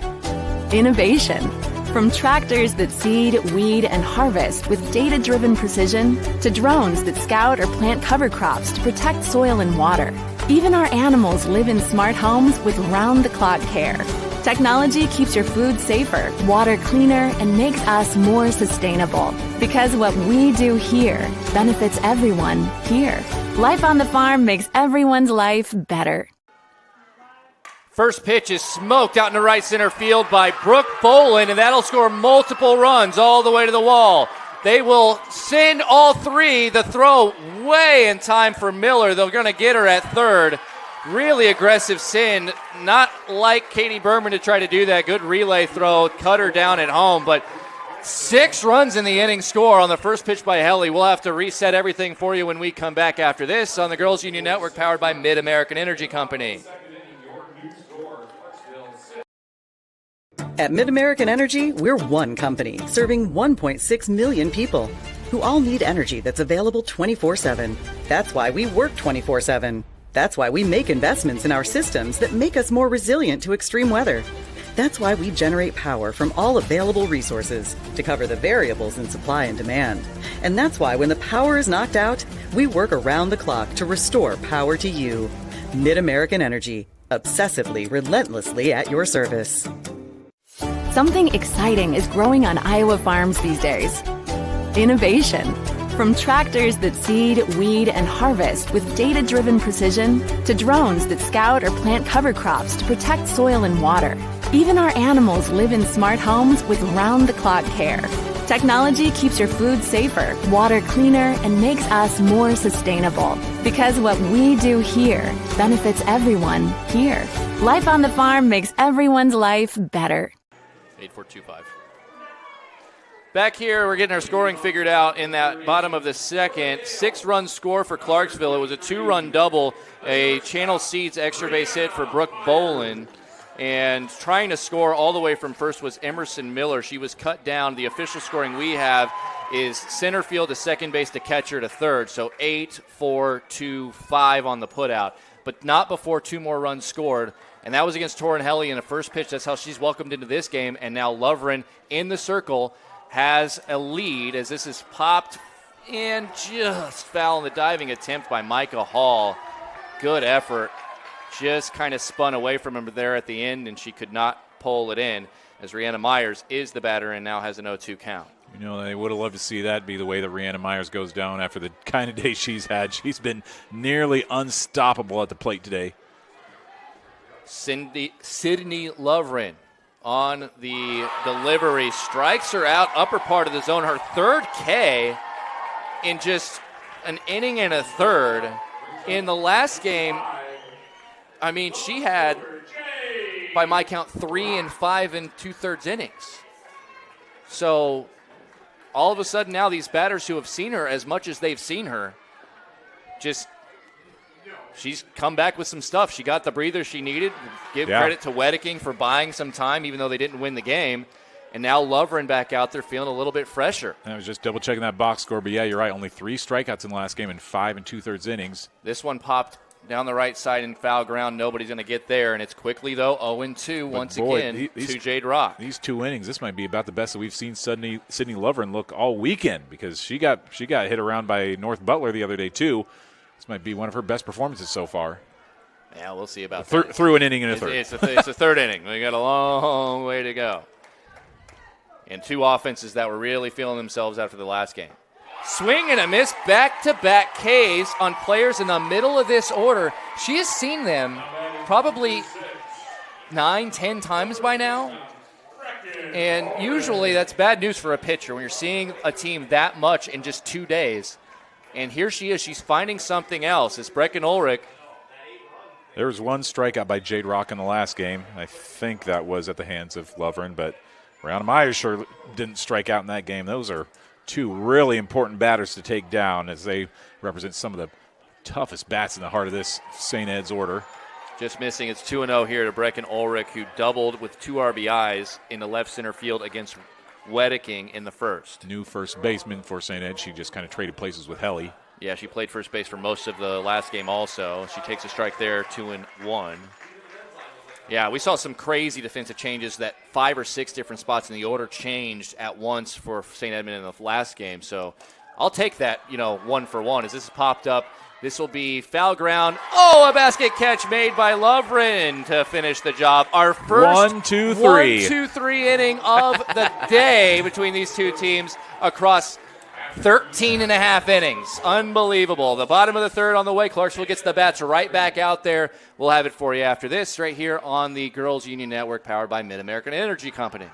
Innovation. From tractors that seed, weed, and harvest with data-driven precision to drones that scout or plant cover crops to protect soil and water. Even our animals live in smart homes with round-the-clock care. Technology keeps your food safer, water cleaner, and makes us more sustainable. Because what we do here benefits everyone here. Life on the farm makes everyone's life better. First pitch is smoked out into right center field by Brooke Bolin, and that'll score multiple runs all the way to the wall. They will send all three. The throw way in time for Miller. They're going to get her at third. Really aggressive send. Not like Katie Berman to try to do that. Good relay throw. Cut her down at home. But 6 runs in the inning score on the first pitch by Helly. We'll have to reset everything for you when we come back after this on the Girls Union Network powered by Mid-American Energy Company. At Mid-American Energy, we're one company serving 1.6 million people who all need energy that's available 24/7. That's why we work 24/7. That's why we make investments in our systems that make us more resilient to extreme weather. That's why we generate power from all available resources to cover the variables in supply and demand. And that's why when the power is knocked out, we work around the clock to restore power to you. Mid-American Energy, obsessively, relentlessly at your service. Something exciting is growing on Iowa farms these days. Innovation. From tractors that seed, weed, and harvest with data-driven precision to drones that scout or plant cover crops to protect soil and water. Even our animals live in smart homes with round-the-clock care. Technology keeps your food safer, water cleaner, and makes us more sustainable. Because what we do here benefits everyone here. Life on the farm makes everyone's life better. 8-4-2-5. Back here, we're getting our scoring figured out in that bottom of the second. 6-run score for Clarksville. It was a 2-run double, a Channel Seeds extra base hit for Brooke Bolin. And trying to score all the way from first was Emerson Miller. She was cut down. The official scoring we have is center field to second base to catcher to third. So 8, 4, 2, 5 on the putout, but not before 2 more runs scored. And that was against Torrin Helly in the first pitch. That's how she's welcomed into this game. And now Lovren in the circle has a lead as this is popped and just foul in the diving attempt by Micah Hall. Good effort. Just kind of spun away from him there at the end, and she could not pull it in as Rihanna Myers is the batter and now has an 0-2 count. You know, they would have loved to see that be the way that Rihanna Myers goes down after the kind of day she's had. She's been nearly unstoppable at the plate today. Sydney Lovren on the delivery, strikes her out upper part of the zone, her third K in just an inning and a third. In the last game, I mean, she had, by my count, 3 and 5 2/3 innings. So all of a sudden now these batters who have seen her as much as they've seen her, she's come back with some stuff. She got the breather she needed. Give credit to Wedeking for buying some time, even though they didn't win the game. And now Lovren back out there feeling a little bit fresher. I was just double-checking that box score, but yeah, you're right. Only 3 strikeouts in the last game in 5 2/3 innings. This one popped down the right side in foul ground. Nobody's going to get there, and it's quickly, though, 0-2 once again to Jade Rock. These 2 innings, this might be about the best that we've seen Sydney Lovren look all weekend, because she got hit around by North Butler the other day, too. This might be one of her best performances so far. Yeah, we'll see about that. Through an inning and a third. It's the third inning. We got a long way to go. And 2 offenses that were really feeling themselves after the last game. Swing and a miss, back-to-back Ks on players in the middle of this order. She has seen them probably 9, 10 times by now. And usually that's bad news for a pitcher when you're seeing a team that much in just 2 days. And here she is. She's finding something else. It's Brecken Ulrich. There was 1 strikeout by Jade Rock in the last game. I think that was at the hands of Lovren, but Rihanna Myers sure didn't strike out in that game. Those are 2 really important batters to take down as they represent some of the toughest bats in the heart of this St. Ed's order. Just missing. It's 2-0 here to Brecken Ulrich, who doubled with 2 RBIs in the left center field against Wedeking in the first. New first baseman for St. Ed. She just kind of traded places with Helly. Yeah, she played first base for most of the last game also. She takes a strike there, 2-1. Yeah, we saw some crazy defensive changes that 5 or 6 different spots in the order changed at once for St. Edmund in the last game. So I'll take that, 1 for 1. As this is popped up, this will be foul ground. Oh, a basket catch made by Lovren to finish the job. Our first 1-2-3 inning of the day between these 2 teams across 13 and a half innings. Unbelievable. The bottom of the third on the way. Clarksville gets the bats right back out there. We'll have it for you after this right here on the Girls Union Network, powered by Mid-American Energy Company.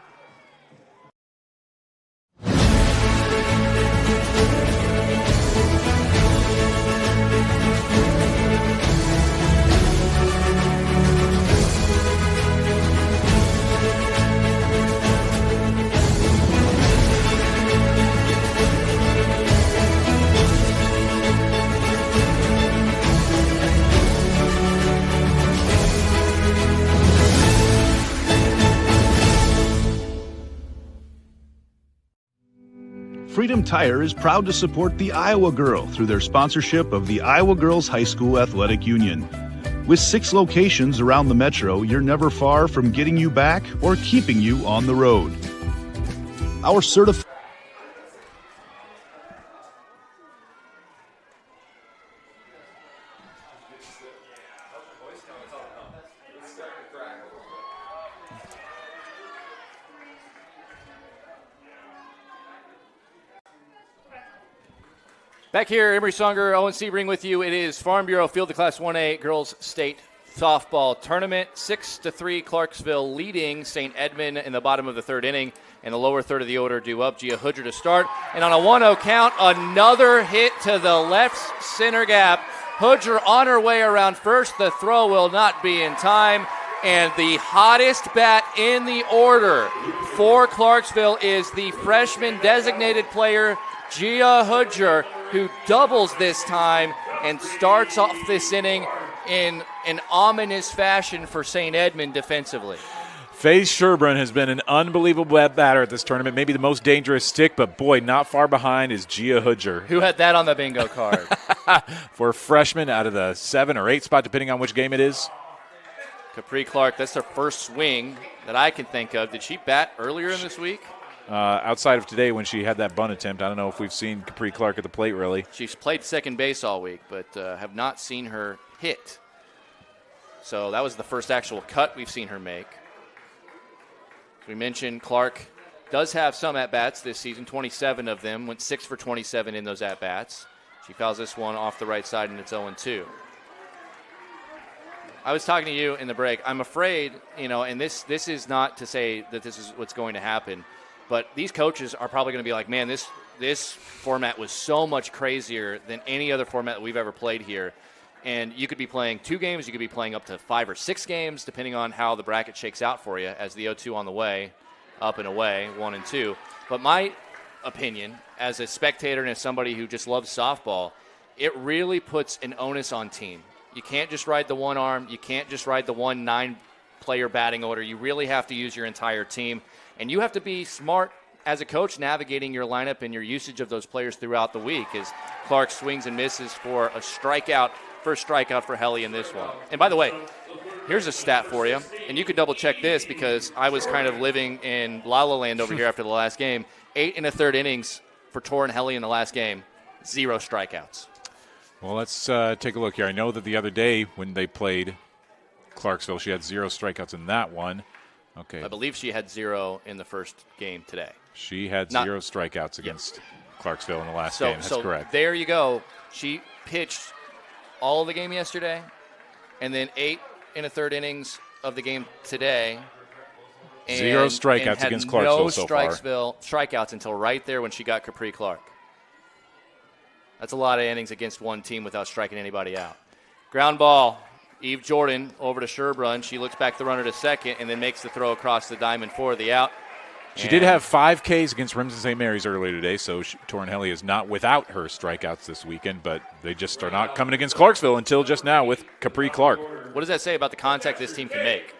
Freedom Tire is proud to support the Iowa Girl through their sponsorship of the Iowa Girls High School Athletic Union. With 6 locations around the metro, you're never far from getting you back or keeping you on the road. Our certified Back here, Emery Songer, Owen Sebring with you. It is Farm Bureau Field, the Class 1A Girls State Softball Tournament. 6-3, Clarksville leading St. Edmund in the bottom of the third inning. And the lower third of the order due up. Gia Hoodger to start. And on a 1-0 count, another hit to the left center gap. Hoodger on her way around first. The throw will not be in time. And the hottest bat in the order for Clarksville is the freshman designated player, Gia Hoodger, who doubles this time and starts off this inning in an ominous fashion for St. Edmund defensively. Faye Sherburne has been an unbelievable batter at this tournament, maybe the most dangerous stick, but boy, not far behind is Gia Hudger. Who had that on the bingo card? For a freshman out of the 7 or 8 spot, depending on which game it is. Capri Clark, that's her first swing that I can think of. Did she bat earlier in this week? Outside of today when she had that bunt attempt, I don't know if we've seen Capri Clark at the plate, really. She's played second base all week, but have not seen her hit. So that was the first actual cut we've seen her make. We mentioned Clark does have some at-bats this season, 27 of them, went 6 for 27 in those at-bats. She fouls this one off the right side, and it's 0-2. I was talking to you in the break. I'm afraid, and this is not to say that this is what's going to happen, but these coaches are probably going to be like, man, this format was so much crazier than any other format that we've ever played here. And you could be playing 2 games. You could be playing up to 5 or 6 games, depending on how the bracket shakes out for you, as the 0-2 on the way, up and away, 1 and 2. But my opinion, as a spectator and as somebody who just loves softball, it really puts an onus on team. You can't just ride the one arm. You can't just ride the 1 9-player batting order. You really have to use your entire team. And you have to be smart as a coach navigating your lineup and your usage of those players throughout the week as Clark swings and misses for a strikeout. First strikeout for Helly in this one. And by the way, here's a stat for you, and you could double-check this because I was kind of living in La La Land over here after the last game. 8 1/3 innings for Tor and Helly in the last game, 0 strikeouts. Well, let's take a look here. I know that the other day when they played Clarksville, she had 0 strikeouts in that one. Okay. I believe she had 0 in the first game today. She had 0 strikeouts against Clarksville in the last game. That's correct. There you go. She pitched all of the game yesterday, and then 8 1/3 innings of the game today. And, 0 strikeouts and against Clarksville so far. No strikeouts until right there when she got Capri Clark. That's a lot of innings against one team without striking anybody out. Ground ball, Eve Jordan over to Sherbrun. She looks back the runner to second and then makes the throw across the diamond for the out. She did have 5 Ks against Remsen St. Mary's earlier today, so Torrin Helly is not without her strikeouts this weekend, but they just are not coming against Clarksville until just now with Capri Clark. What does that say about the contact this team can make?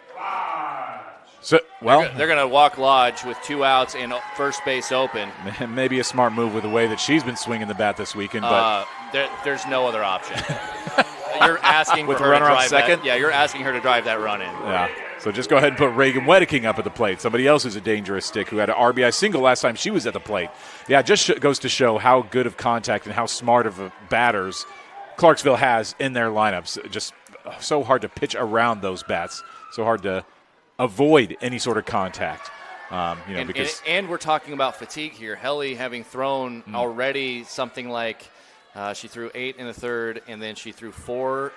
So, well, they're going to walk Lodge with 2 outs and first base open. Maybe a smart move with the way that she's been swinging the bat this weekend, but there's no other option. You're asking with for the her runner to on drive second. Yeah, you're asking her to drive that run in. Yeah. So just go ahead and put Reagan Wedeking up at the plate. Somebody else who's a dangerous stick who had an RBI single last time she was at the plate. Yeah, it just goes to show how good of contact and how smart of batters Clarksville has in their lineups. Just so hard to pitch around those bats. So hard to avoid any sort of contact. And we're talking about fatigue here. Helly having thrown already something like she threw 8 1/3, and then she threw 4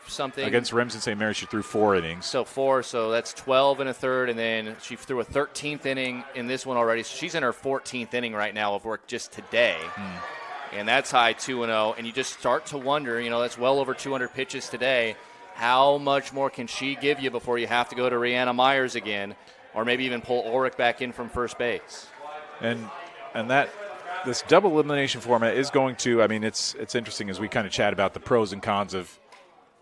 something. Against Remsen St. Mary, she threw 4 innings. So 4, so that's 12 1/3, and then she threw a 13th inning in this one already. So she's in her 14th inning right now of work just today. And that's high 2-0, and you just start to wonder, that's well over 200 pitches today. How much more can she give you before you have to go to Rihanna Myers again, or maybe even pull Ulrich back in from first base? And that this double elimination format is going to, it's interesting as we kind of chat about the pros and cons of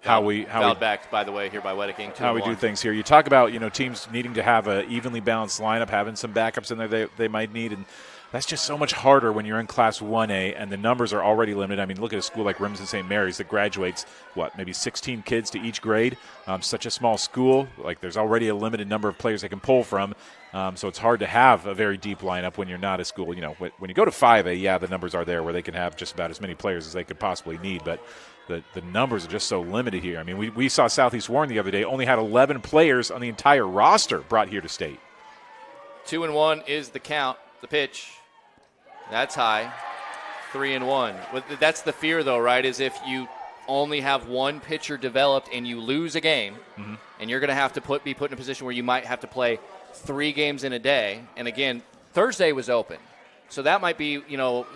how we backed, by the way, here by Wedeking. How we do things here. You talk about teams needing to have an evenly balanced lineup, having some backups in there they might need, and that's just so much harder when you're in Class 1A and the numbers are already limited. Look at a school like Remsen St. Mary's that graduates, maybe 16 kids to each grade. Such a small school. There's already a limited number of players they can pull from. So it's hard to have a very deep lineup when you're not a school. When you go to 5A, the numbers are there where they can have just about as many players as they could possibly need. But the numbers are just so limited here. We saw Southeast Warren the other day only had 11 players on the entire roster brought here to state. 2-1 is the count, the pitch. That's high. 3-1. That's the fear, though, right, is if you only have one pitcher developed and you lose a game, and you're going to have to be put in a position where you might have to play 3 games in a day. And, again, Thursday was open. So that might be,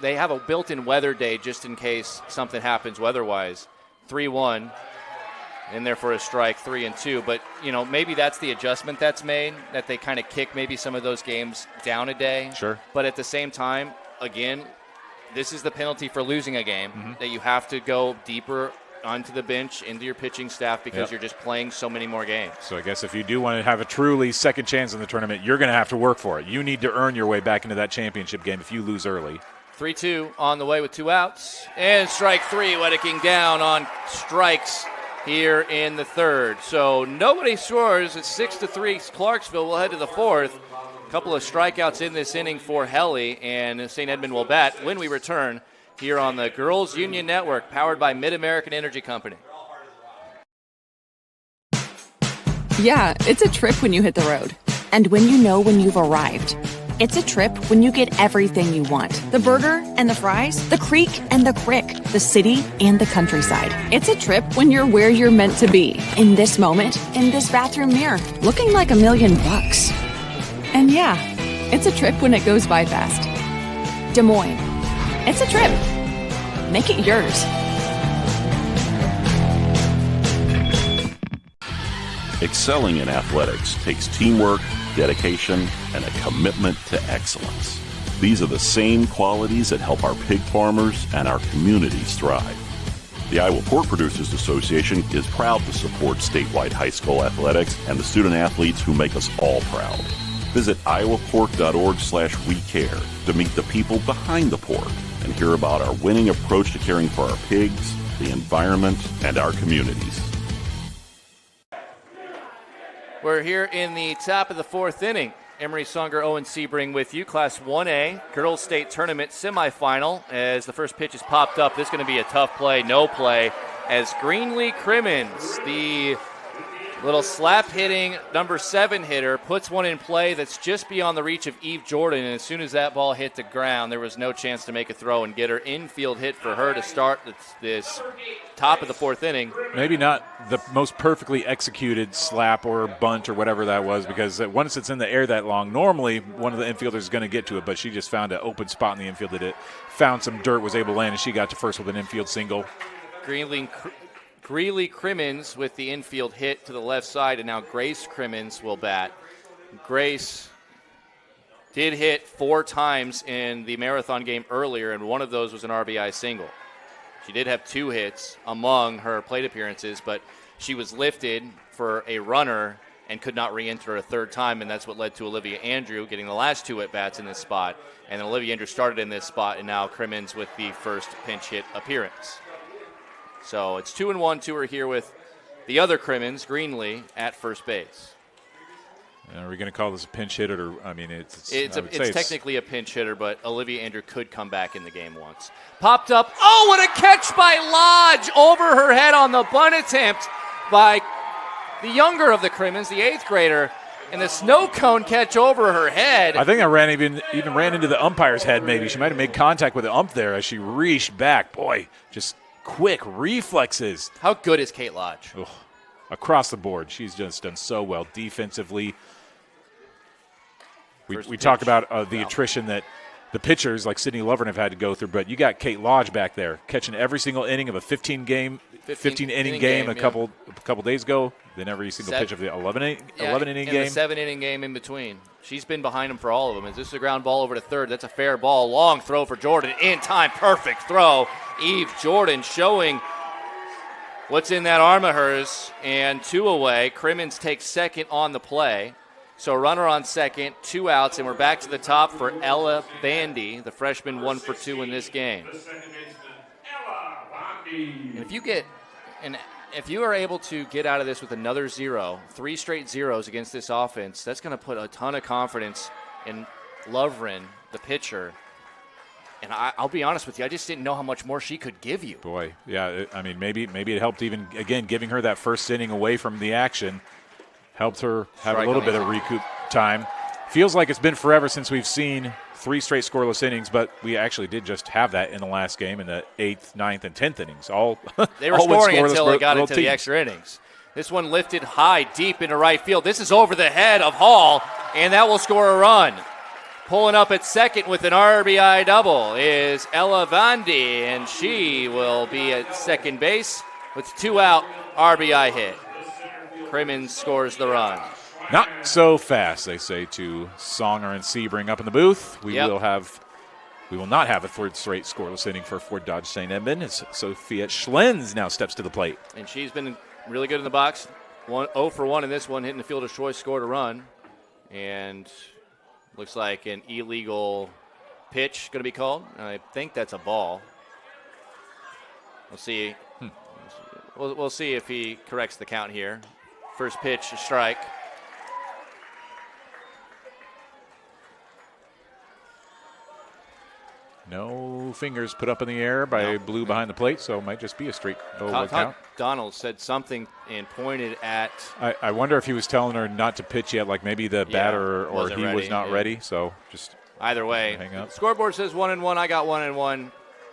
they have a built-in weather day just in case something happens weather-wise. 3-1. In there for a strike, 3-2. But, maybe that's the adjustment that's made, that they kind of kick maybe some of those games down a day. Sure. But at the same time, again, this is the penalty for losing a game, that you have to go deeper onto the bench, into your pitching staff, because you're just playing so many more games. So I guess if you do want to have a truly second chance in the tournament, you're going to have to work for it. You need to earn your way back into that championship game if you lose early. 3-2 on the way with 2 outs. And strike 3, Wedeking down on strikes here in the third. So nobody scores. It's 6-3. Clarksville will head to the fourth. A couple of strikeouts in this inning for Helly, and St. Edmund will bat when we return here on the Girls Union Network, powered by Mid-American Energy Company. Yeah, it's a trip when you hit the road. And when you know when you've arrived. It's a trip when you get everything you want. The burger and the fries, the creek and the crick, the city and the countryside. It's a trip when you're where you're meant to be. In this moment, in this bathroom mirror, looking like $1 million. And yeah, it's a trip when it goes by fast. Des Moines. It's a trip. Make it yours. Excelling in athletics takes teamwork, dedication, and a commitment to excellence. These are the same qualities that help our pig farmers and our communities thrive. The Iowa Pork Producers Association is proud to support statewide high school athletics and the student athletes who make us all proud. Visit iowapork.org/WeCare to meet the people behind the pork and hear about our winning approach to caring for our pigs, the environment, and our communities. We're here in the top of the fourth inning. Emery Songer, Owen Sebring with you. Class 1A, Girls State Tournament semifinal. As the first pitch is popped up, this is going to be a tough play, no play, as Greenlee Crimmins, the little slap-hitting number 7 hitter, puts one in play that's just beyond the reach of Eve Jordan, and as soon as that ball hit the ground, there was no chance to make a throw and get her infield hit for her to start this top of the fourth inning. Maybe not the most perfectly executed slap or bunt or whatever that was, because once it's in the air that long, normally one of the infielders is going to get to it, but she just found an open spot in the infield that it found some dirt, was able to land, and she got to first with an infield single. Greenlee Crimmins with the infield hit to the left side, and now Grace Crimmins will bat. Grace did hit 4 times in the marathon game earlier, and one of those was an RBI single. She did have 2 hits among her plate appearances, but she was lifted for a runner and could not re-enter a third time, and that's what led to Olivia Andrew getting the last 2 at-bats in this spot. And then Olivia Andrew started in this spot, and now Crimmins with the first pinch hit appearance. So it's 2-1 to her here with the other Crimmins, Greenlee, at first base. Are we going to call this a pinch hitter? Or, I mean, it's technically a pinch hitter, but Olivia Andrew could come back in the game once. Popped up. Oh, what a catch by Lodge over her head on the bunt attempt by the younger of the Crimmins, the 8th grader, and the snow cone catch over her head. I think I even ran into the umpire's head maybe. She might have made contact with the ump there as she reached back. Boy, just quick reflexes. How good is Kate Lodge? Ugh. Across the board, she's just done so well defensively. We talk about the attrition that the pitchers like Sydney Lovren have had to go through, but you got Kate Lodge back there catching every single inning of a 15 inning game a couple days ago. Then every single pitch of the 11 inning game. The 7-inning game in between. She's been behind them for all of them. Is this a ground ball over to third? That's a fair ball. Long throw for Jordan. In time. Perfect throw. Eve Jordan showing what's in that arm of hers. And 2 away. Crimmins takes second on the play. So runner on second, 2 outs, and we're back to the top for Ella Bandy, the freshman 1 for 2 in this game. And if you are able to get out of this with another 0, 3 straight zeros against this offense, that's going to put a ton of confidence in Lovren, the pitcher. And I'll be honest with you, I just didn't know how much more she could give you. Boy, yeah, I mean, maybe it helped even, again, giving her that first inning away from the action. Helped her have a little bit of recoup time. Feels like it's been forever since we've seen 3 straight scoreless innings, but we actually did just have that in the last game in the 8th, 9th, and 10th innings. They were scoring until they got into the extra innings. This one lifted high, deep into right field. This is over the head of Hall, and that will score a run. Pulling up at second with an RBI double is Ella Vandy, and she will be at second base with 2 out, RBI hit. Crimmins scores the run. Not so fast, they say to Songer and Sebring up in the booth. We will have We will not have a third straight scoreless inning for Fort Dodge St. Edmund as Sophia Schlenz now steps to the plate. And she's been really good in the box. 0 for 1 in this one, hitting the fielder's choice, scored a run. And looks like an illegal pitch going to be called. I think that's a ball. We'll see. We'll see if he corrects the count here. First pitch, a strike. No fingers put up in the air by Blue behind the plate, so it might just be a straight count. Donald said something and pointed at. I wonder if he was telling her not to pitch yet, like maybe the batter or he was not ready. So just either way, hang up. Scoreboard says 1-1. I got 1-1.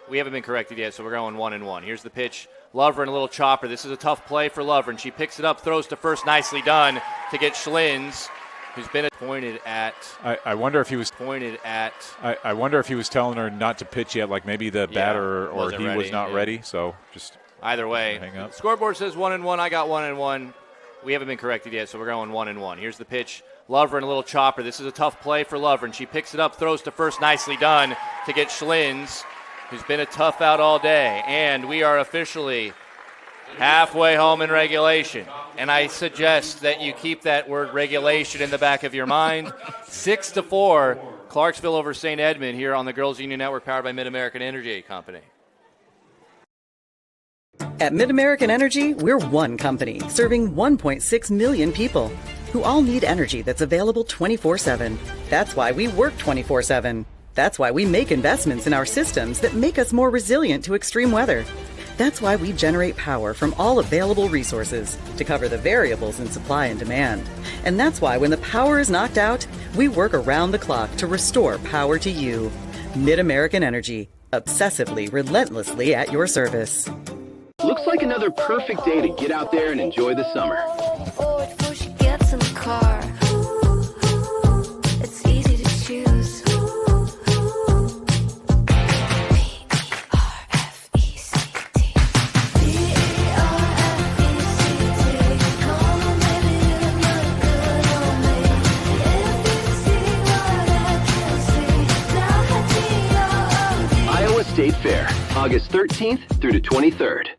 We haven't been corrected yet, so we're going 1-1. Here's the pitch. Lovren, a little chopper. This is a tough play for Lovren. She picks it up, throws to first. Nicely done to get Schlenz, who's been pointed at. I wonder if he was pointed at. I wonder if he was telling her not to pitch yet, like maybe the batter or he was not ready. So just either way, hang up. Scoreboard says 1-1. I got 1-1. We haven't been corrected yet, so we're going 1-1. Here's the pitch. Lovren, a little chopper. This is a tough play for Lovren. She picks it up, throws to first. Nicely done to get Schlenz, who's been a tough out all day. And we are officially halfway home in regulation. And I suggest that you keep that word regulation in the back of your mind. 6-4, Clarksville over St. Edmund here on the Girls Union Network, powered by Mid-American Energy Company. At Mid-American Energy, we're one company serving 1.6 million people who all need energy that's available 24/7. That's why we work 24/7. That's why we make investments in our systems that make us more resilient to extreme weather. That's why we generate power from all available resources to cover the variables in supply and demand. And that's why when the power is knocked out, we work around the clock to restore power to you. Mid-American Energy, obsessively, relentlessly at your service. Looks like another perfect day to get out there and enjoy the summer. Before she gets in the car, it's easy to choose. Iowa State Fair, August 13th through the 23rd.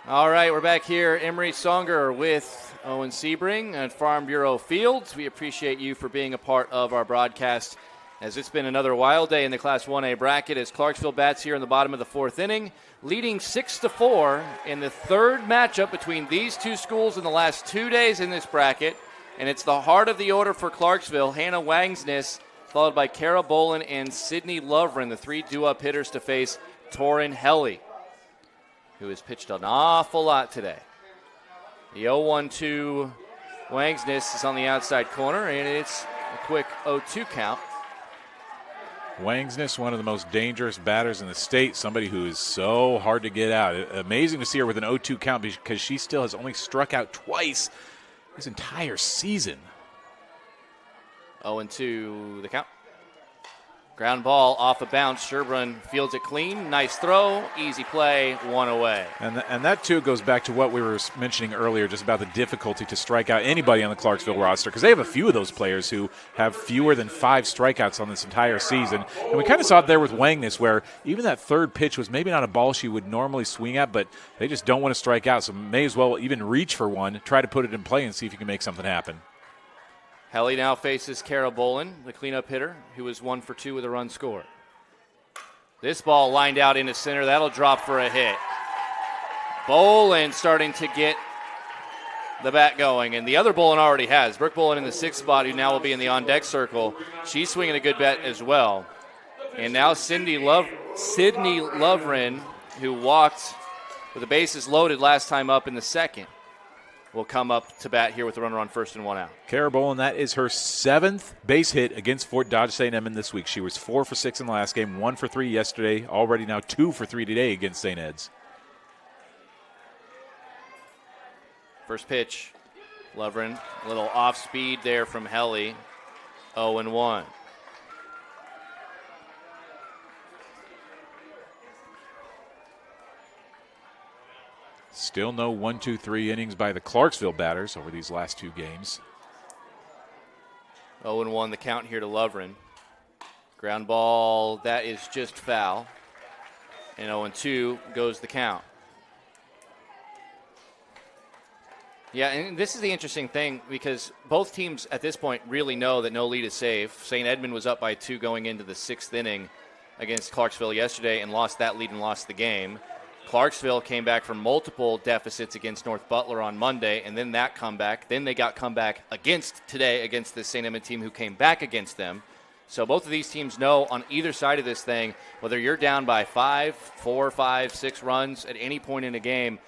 All right, we're back here. Emery Songer with Owen Sebring at Farm Bureau Fields. We appreciate you for being a part of our broadcast, as it's been another wild day in the Class 1A bracket as Clarksville bats here in the bottom of the fourth inning, leading 6-4 in the third matchup between these two schools in the last 2 days in this bracket. And it's the heart of the order for Clarksville, Hannah Wangsness, followed by Kara Bolin and Sydney Lovren, the three due-up hitters to face Torin Helly, who has pitched an awful lot today. The 0-1-2 Wangsness is on the outside corner, and it's a quick 0-2 count. Wangsness, one of the most dangerous batters in the state, somebody who is so hard to get out. Amazing to see her with an 0-2 count because she still has only struck out twice this entire season. 0-2 the count. Ground ball off a bounce. Sherbrun fields it clean. Nice throw. Easy play. One away. And that, too, goes back to what we were mentioning earlier, just about the difficulty to strike out anybody on the Clarksville roster, because they have a few of those players who have fewer than 5 strikeouts on this entire season. And we kind of saw it there with Wangsness, where even that third pitch was maybe not a ball she would normally swing at, but they just don't want to strike out, so may as well even reach for one, try to put it in play and see if you can make something happen. Helly now faces Kara Bolin, the cleanup hitter, who is 1 for 2 with a run scored. This ball lined out into center. That'll drop for a hit. Bolin starting to get the bat going, and the other Bolin already has. Brooke Bolin in the 6th spot, who now will be in the on-deck circle. She's swinging a good bat as well. And now Sydney Lovren, who walked with the bases loaded last time up in the second, will come up to bat here with a runner on first and 1 out. Kara Bolin, that is her 7th base hit against Fort Dodge St. Edmund this week. She was 4 for 6 in the last game, 1 for 3 yesterday, already now 2 for 3 today against St. Ed's. First pitch, Lovren, a little off speed there from Helly, 0-1. Still no 1-2-3 innings by the Clarksville batters over these last 2 games. 0-1 the count here to Lovren. Ground ball, that is just foul. And 0-2 goes the count. Yeah, and this is the interesting thing because both teams at this point really know that no lead is safe. St. Edmund was up by 2 going into the 6th inning against Clarksville yesterday and lost that lead and lost the game. Clarksville came back from multiple deficits against North Butler on Monday, and then that comeback. Then they got comeback against today against the St. Edmund team who came back against them. So both of these teams know on either side of this thing, whether you're down by 5, 4, 5, 6 runs at any point in a game,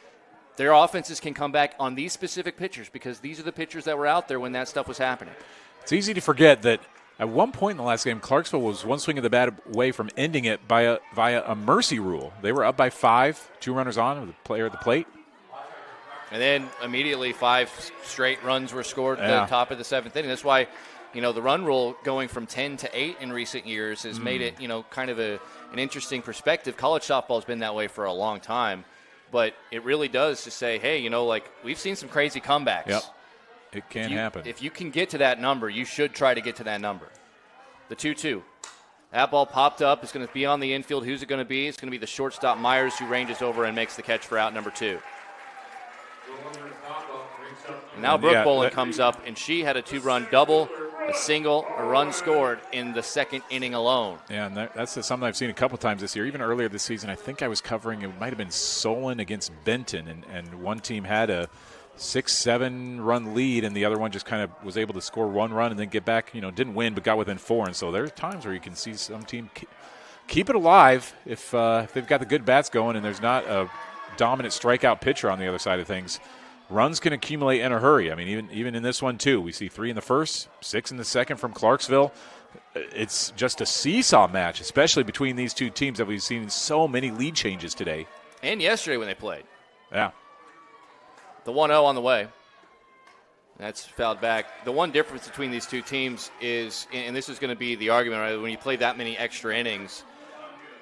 their offenses can come back on these specific pitchers because these are the pitchers that were out there when that stuff was happening. It's easy to forget that at one point in the last game, Clarksville was one swing of the bat away from ending it via a mercy rule. They were up by 5, 2 runners on with a player at the plate. And then immediately 5 straight runs were scored at the top of the 7th inning. That's why, the run rule going from 10 to 8 in recent years has made it, kind of an interesting perspective. College softball has been that way for a long time. But it really does to say, hey, we've seen some crazy comebacks. Yep. It can happen. If you can get to that number, you should try to get to that number. The 2-2. That ball popped up. It's going to be on the infield. Who's it going to be? It's going to be the shortstop Myers who ranges over and makes the catch for out number 2. And now Brooke Bolin comes up, and she had a 2-run double, a single, a run scored in the 2nd inning alone. Yeah, and that's something I've seen a couple times this year. Even earlier this season, I think I was covering, it might have been Solon against Benton, and one team had a 6-7 run lead, and the other one just kind of was able to score 1 run and then get back, didn't win, but got within 4. And so there's times where you can see some team keep it alive if they've got the good bats going and there's not a dominant strikeout pitcher on the other side of things. Runs can accumulate in a hurry. I mean, even in this one, too. We see 3 in the first, 6 in the second from Clarksville. It's just a seesaw match, especially between these two teams that we've seen so many lead changes today. And yesterday when they played. Yeah. The 1-0 on the way. That's fouled back. The one difference between these two teams is, and this is going to be the argument, right? When you play that many extra innings,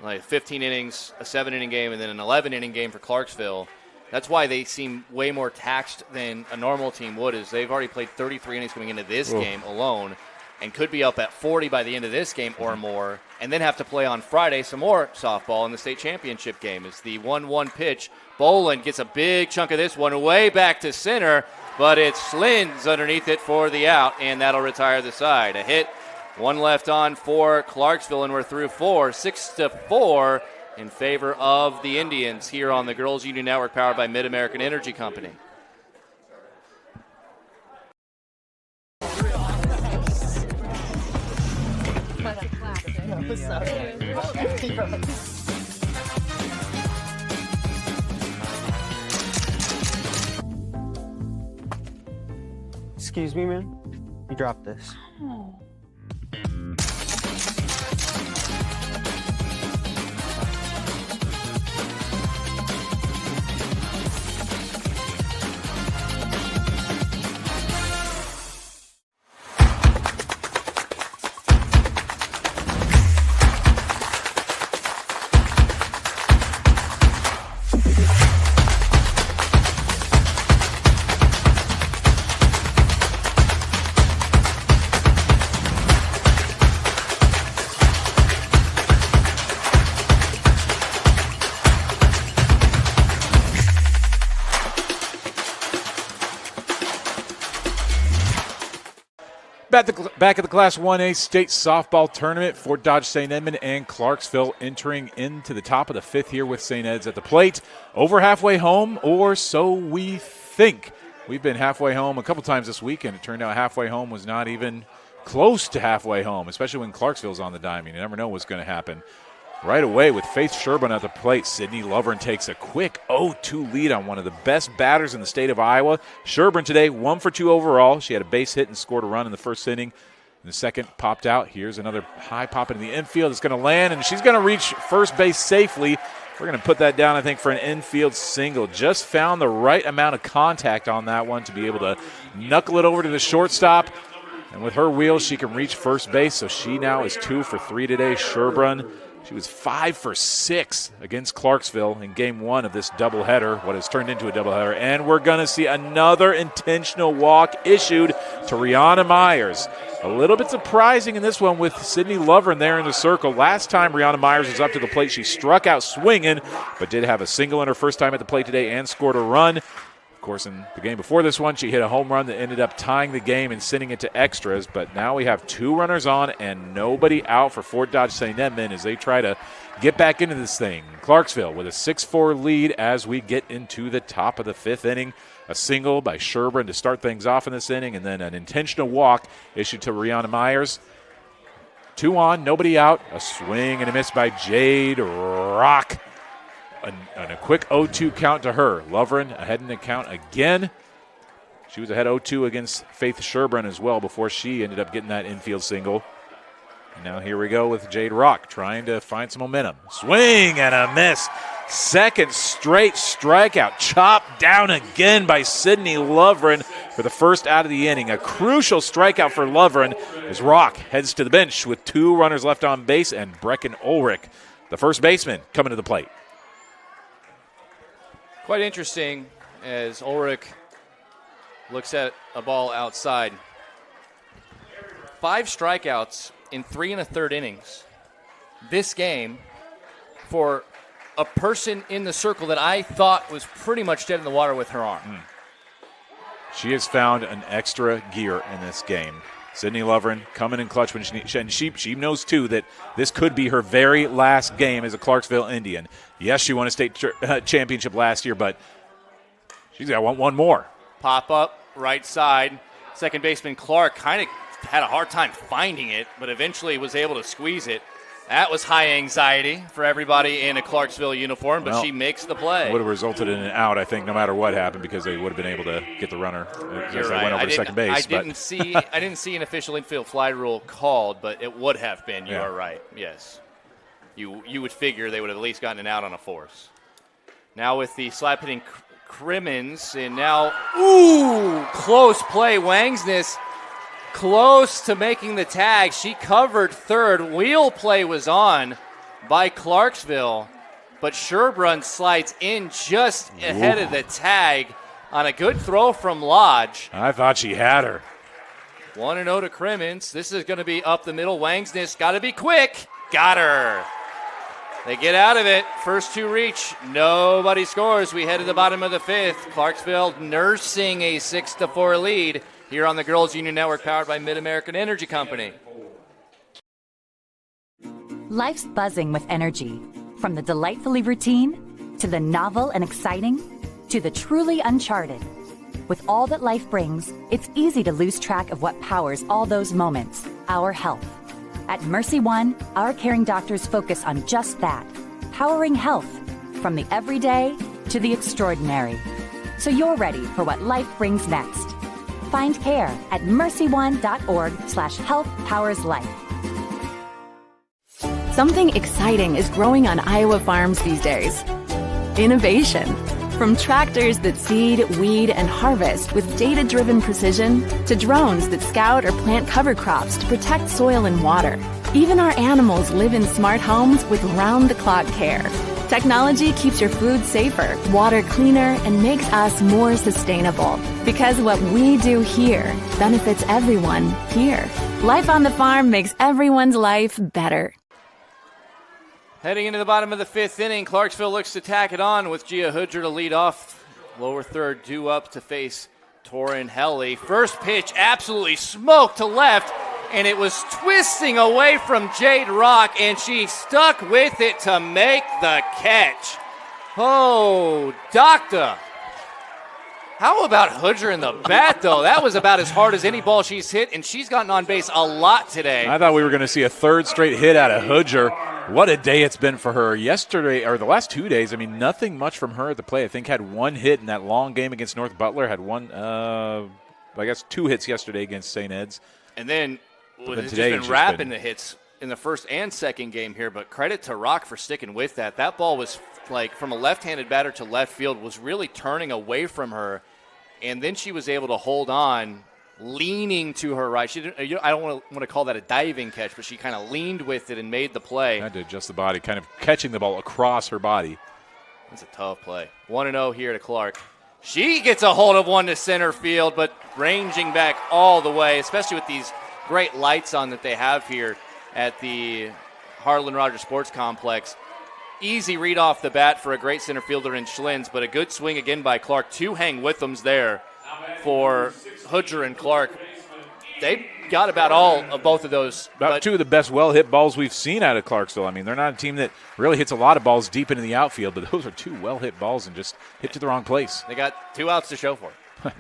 like 15 innings, a 7-inning game, and then an 11-inning game for Clarksville, that's why they seem way more taxed than a normal team would, is they've already played 33 innings coming into this game alone and could be up at 40 by the end of this game or more, and then have to play on Friday some more softball in the state championship game. It's the 1-1 pitch. Boland gets a big chunk of this one way back to center, but it slings underneath it for the out, and that'll retire the side. A hit, 1 left on for Clarksville, and we're through 4, 6-4. In favor of the Indians here on the Girls Union Network, powered by Mid-American Energy Company. Excuse me, man. You dropped this. Oh. Back at the Class 1A state softball tournament, Fort Dodge, St. Edmund, and Clarksville entering into the top of the 5th here with St. Ed's at the plate. Over halfway home, or so we think. We've been halfway home a couple times this week, and it turned out halfway home was not even close to halfway home, especially when Clarksville's on the dime. You never know what's going to happen. Right away with Faith Sherburne at the plate, Sydney Lovren takes a quick 0-2 lead on one of the best batters in the state of Iowa. Sherburne today 1 for 2 overall. She had a base hit and scored a run in the first inning. In the second, popped out. Here's another high pop into the infield. It's going to land, and she's going to reach first base safely. We're going to put that down, I think, for an infield single. Just found the right amount of contact on that one to be able to knuckle it over to the shortstop. And with her wheels, she can reach first base, so she now is 2 for 3 today. Sherburne, she was 5 for 6 against Clarksville in Game 1 of this doubleheader, what has turned into a doubleheader. And we're going to see another intentional walk issued to Rihanna Myers. A little bit surprising in this one with Sydney Lovren there in the circle. Last time Rihanna Myers was up to the plate, she struck out swinging, but did have a single in her first time at the plate today and scored a run. Of course, in the game before this one, she hit a home run that ended up tying the game and sending it to extras. But now we have 2 runners on and nobody out for Fort Dodge St. Edmund as they try to get back into this thing. Clarksville with a 6-4 lead as we get into the top of the 5th inning. A single by Sherburne to start things off in this inning, and then an intentional walk issued to Rihanna Myers. 2 on, nobody out. A swing and a miss by Jade Rock. And a quick 0-2 count to her. Lovren ahead in the count again. She was ahead 0-2 against Faith Sherburne as well before she ended up getting that infield single. And now here we go with Jade Rock trying to find some momentum. Swing and a miss. Second straight strikeout. Chopped down again by Sydney Lovren for the first out of the inning. A crucial strikeout for Lovren as Rock heads to the bench with 2 runners left on base and Brecken Ulrich, the first baseman, coming to the plate. Quite interesting as Ulrich looks at a ball outside. 5 strikeouts in 3 1/3 innings this game for a person in the circle that I thought was pretty much dead in the water with her arm. She has found an extra gear in this game. Sydney Lovren coming in clutch when she knows, too, that this could be her very last game as a Clarksville Indian. Yes, she won a state championship last year, but she's got one more. Pop up, right side. Second baseman Clark kind of had a hard time finding it, but eventually was able to squeeze it. That was high anxiety for everybody in a Clarksville uniform, but she makes the play. Would have resulted in an out, I think, no matter what happened, because they would have been able to get the runner as You're they right. went over to second base. I didn't see an official infield fly rule called, but it would have been. You are right. Yes, you would figure they would have at least gotten an out on a force. Now with the slap hitting Crimmins, and now close play. Wangsness close to making the tag. She covered third. Wheel play was on by Clarksville, but Sherburne slides in just ahead of the tag on a good throw from Lodge. I thought she had her. 1-0 to Crimmins. This is going to be up the middle. Wangsness got to be quick. Got her. They get out of it. First 2 reach. Nobody scores. We head to the bottom of the 5th. Clarksville nursing a 6-4 lead here on the Girls Union Network, powered by Mid-American Energy Company. Life's buzzing with energy. From the delightfully routine, to the novel and exciting, to the truly uncharted. With all that life brings, it's easy to lose track of what powers all those moments, our health. At Mercy One, our caring doctors focus on just that, powering health, from the everyday to the extraordinary. So you're ready for what life brings next. Find care at mercyone.org/healthpowerslife. Something exciting is growing on Iowa farms these days. Innovation. From tractors that seed, weed, and harvest with data-driven precision to drones that scout or plant cover crops to protect soil and water. Even our animals live in smart homes with round-the-clock care. Technology keeps your food safer, water cleaner, and makes us more sustainable. Because what we do here benefits everyone here. Life on the farm makes everyone's life better. Heading into the bottom of the 5th inning, Clarksville looks to tack it on with Gia Hoodger to lead off. Lower third due up to face Torin Helly. First pitch absolutely smoked to left, and it was twisting away from Jade Rock, and she stuck with it to make the catch. Oh, doctor. How about Hoodger in the bat, though? That was about as hard as any ball she's hit, and she's gotten on base a lot today. I thought we were going to see a 3rd straight hit out of Hoodger. What a day it's been for her. Yesterday, or the last 2 days, I mean, nothing much from her at the plate. I think had 1 hit in that long game against North Butler. Had 2 hits yesterday against St. Ed's. And then it's just been wrapping the hits in the first and second game here, but credit to Rock for sticking with that. That ball was like from a left-handed batter to left field, was really turning away from her, and then she was able to hold on, leaning to her right. She didn't, I don't want to call that a diving catch, but she kind of leaned with it and made the play. Had to adjust the body, kind of catching the ball across her body. That's a tough play. 1-0 here to Clark. She gets a hold of one to center field, but ranging back all the way, especially with these great lights on that they have here at the Harlan Rogers Sports Complex. Easy read off the bat for a great center fielder in Schlins, but a good swing again by Clark. 2 hang with them's there for Hoodger and Clark. They got about all of both of those. About 2 of the best well-hit balls we've seen out of Clarksville. I mean, they're not a team that really hits a lot of balls deep into the outfield, but those are 2 well-hit balls and just hit to the wrong place. They got 2 outs to show for it.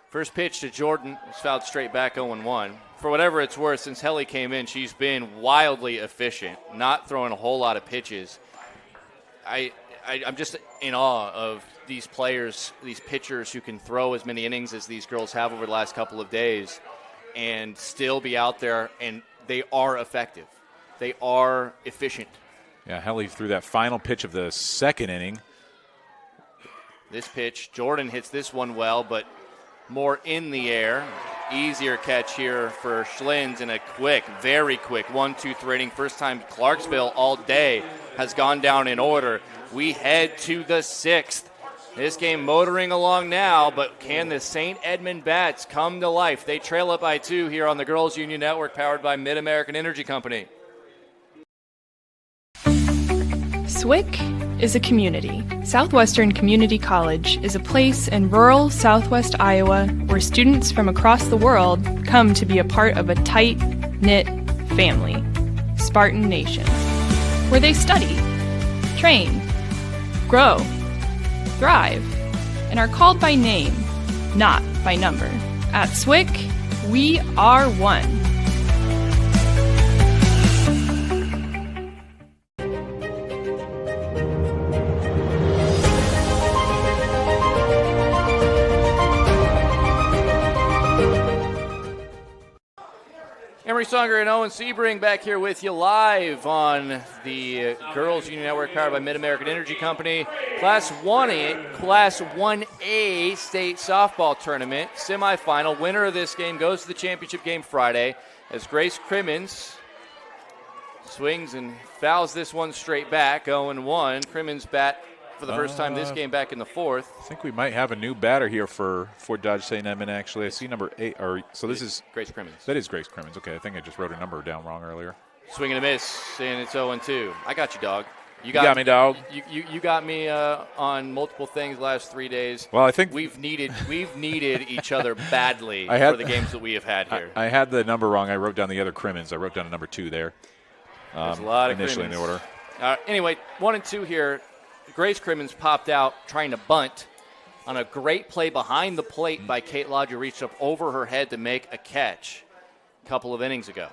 First pitch to Jordan was fouled straight back 0-1. For whatever it's worth, since Helly came in, she's been wildly efficient, not throwing a whole lot of pitches. I'm just in awe of these players, these pitchers who can throw as many innings as these girls have over the last couple of days and still be out there, and they are effective. They are efficient. Yeah, Helly threw that final pitch of the second inning. This pitch, Jordan hits this one well, but more in the air. Easier catch here for Schlins in a quick, very quick 1-2-3 inning. First time Clarksville all day has gone down in order. We head to the 6th. This game motoring along now, but can the St. Edmund Bats come to life? They trail it by 2 here on the Girls Union Network, powered by Mid-American Energy Company. SWIC is a community. Southwestern Community College is a place in rural southwest Iowa where students from across the world come to be a part of a tight-knit family, Spartan Nation, where they study, train, grow, thrive, and are called by name, not by number. At SWIC, we are one. Emery Songer and Owen Sebring back here with you live on the Girls Union Network, powered by Mid-American Energy Company. Class 1A state softball tournament semifinal. Winner of this game goes to the championship game Friday as Grace Crimmins swings and fouls this one straight back, 0-1. Crimmins bat for the first time this game back in the 4th. I think we might have a new batter here for Fort Dodge St. Edmund, actually. I see number 8. So this is Grace Crimmins. That is Grace Crimmins. Okay, I think I just wrote a number down wrong earlier. Swing and a miss, and it's 0-2. I got you, dog. You got me, dog. You got me on multiple things the last 3 days. Well, I think we've needed each other badly for the games that we have had here. I had the number wrong. I wrote down the other Crimmins. I wrote down a number 2 there. There's a lot of initially Crimmins. in the order. Anyway, 1 and 2 here. Grace Crimmins popped out trying to bunt on a great play behind the plate by Kate Lodge, who reached up over her head to make a catch a couple of innings ago.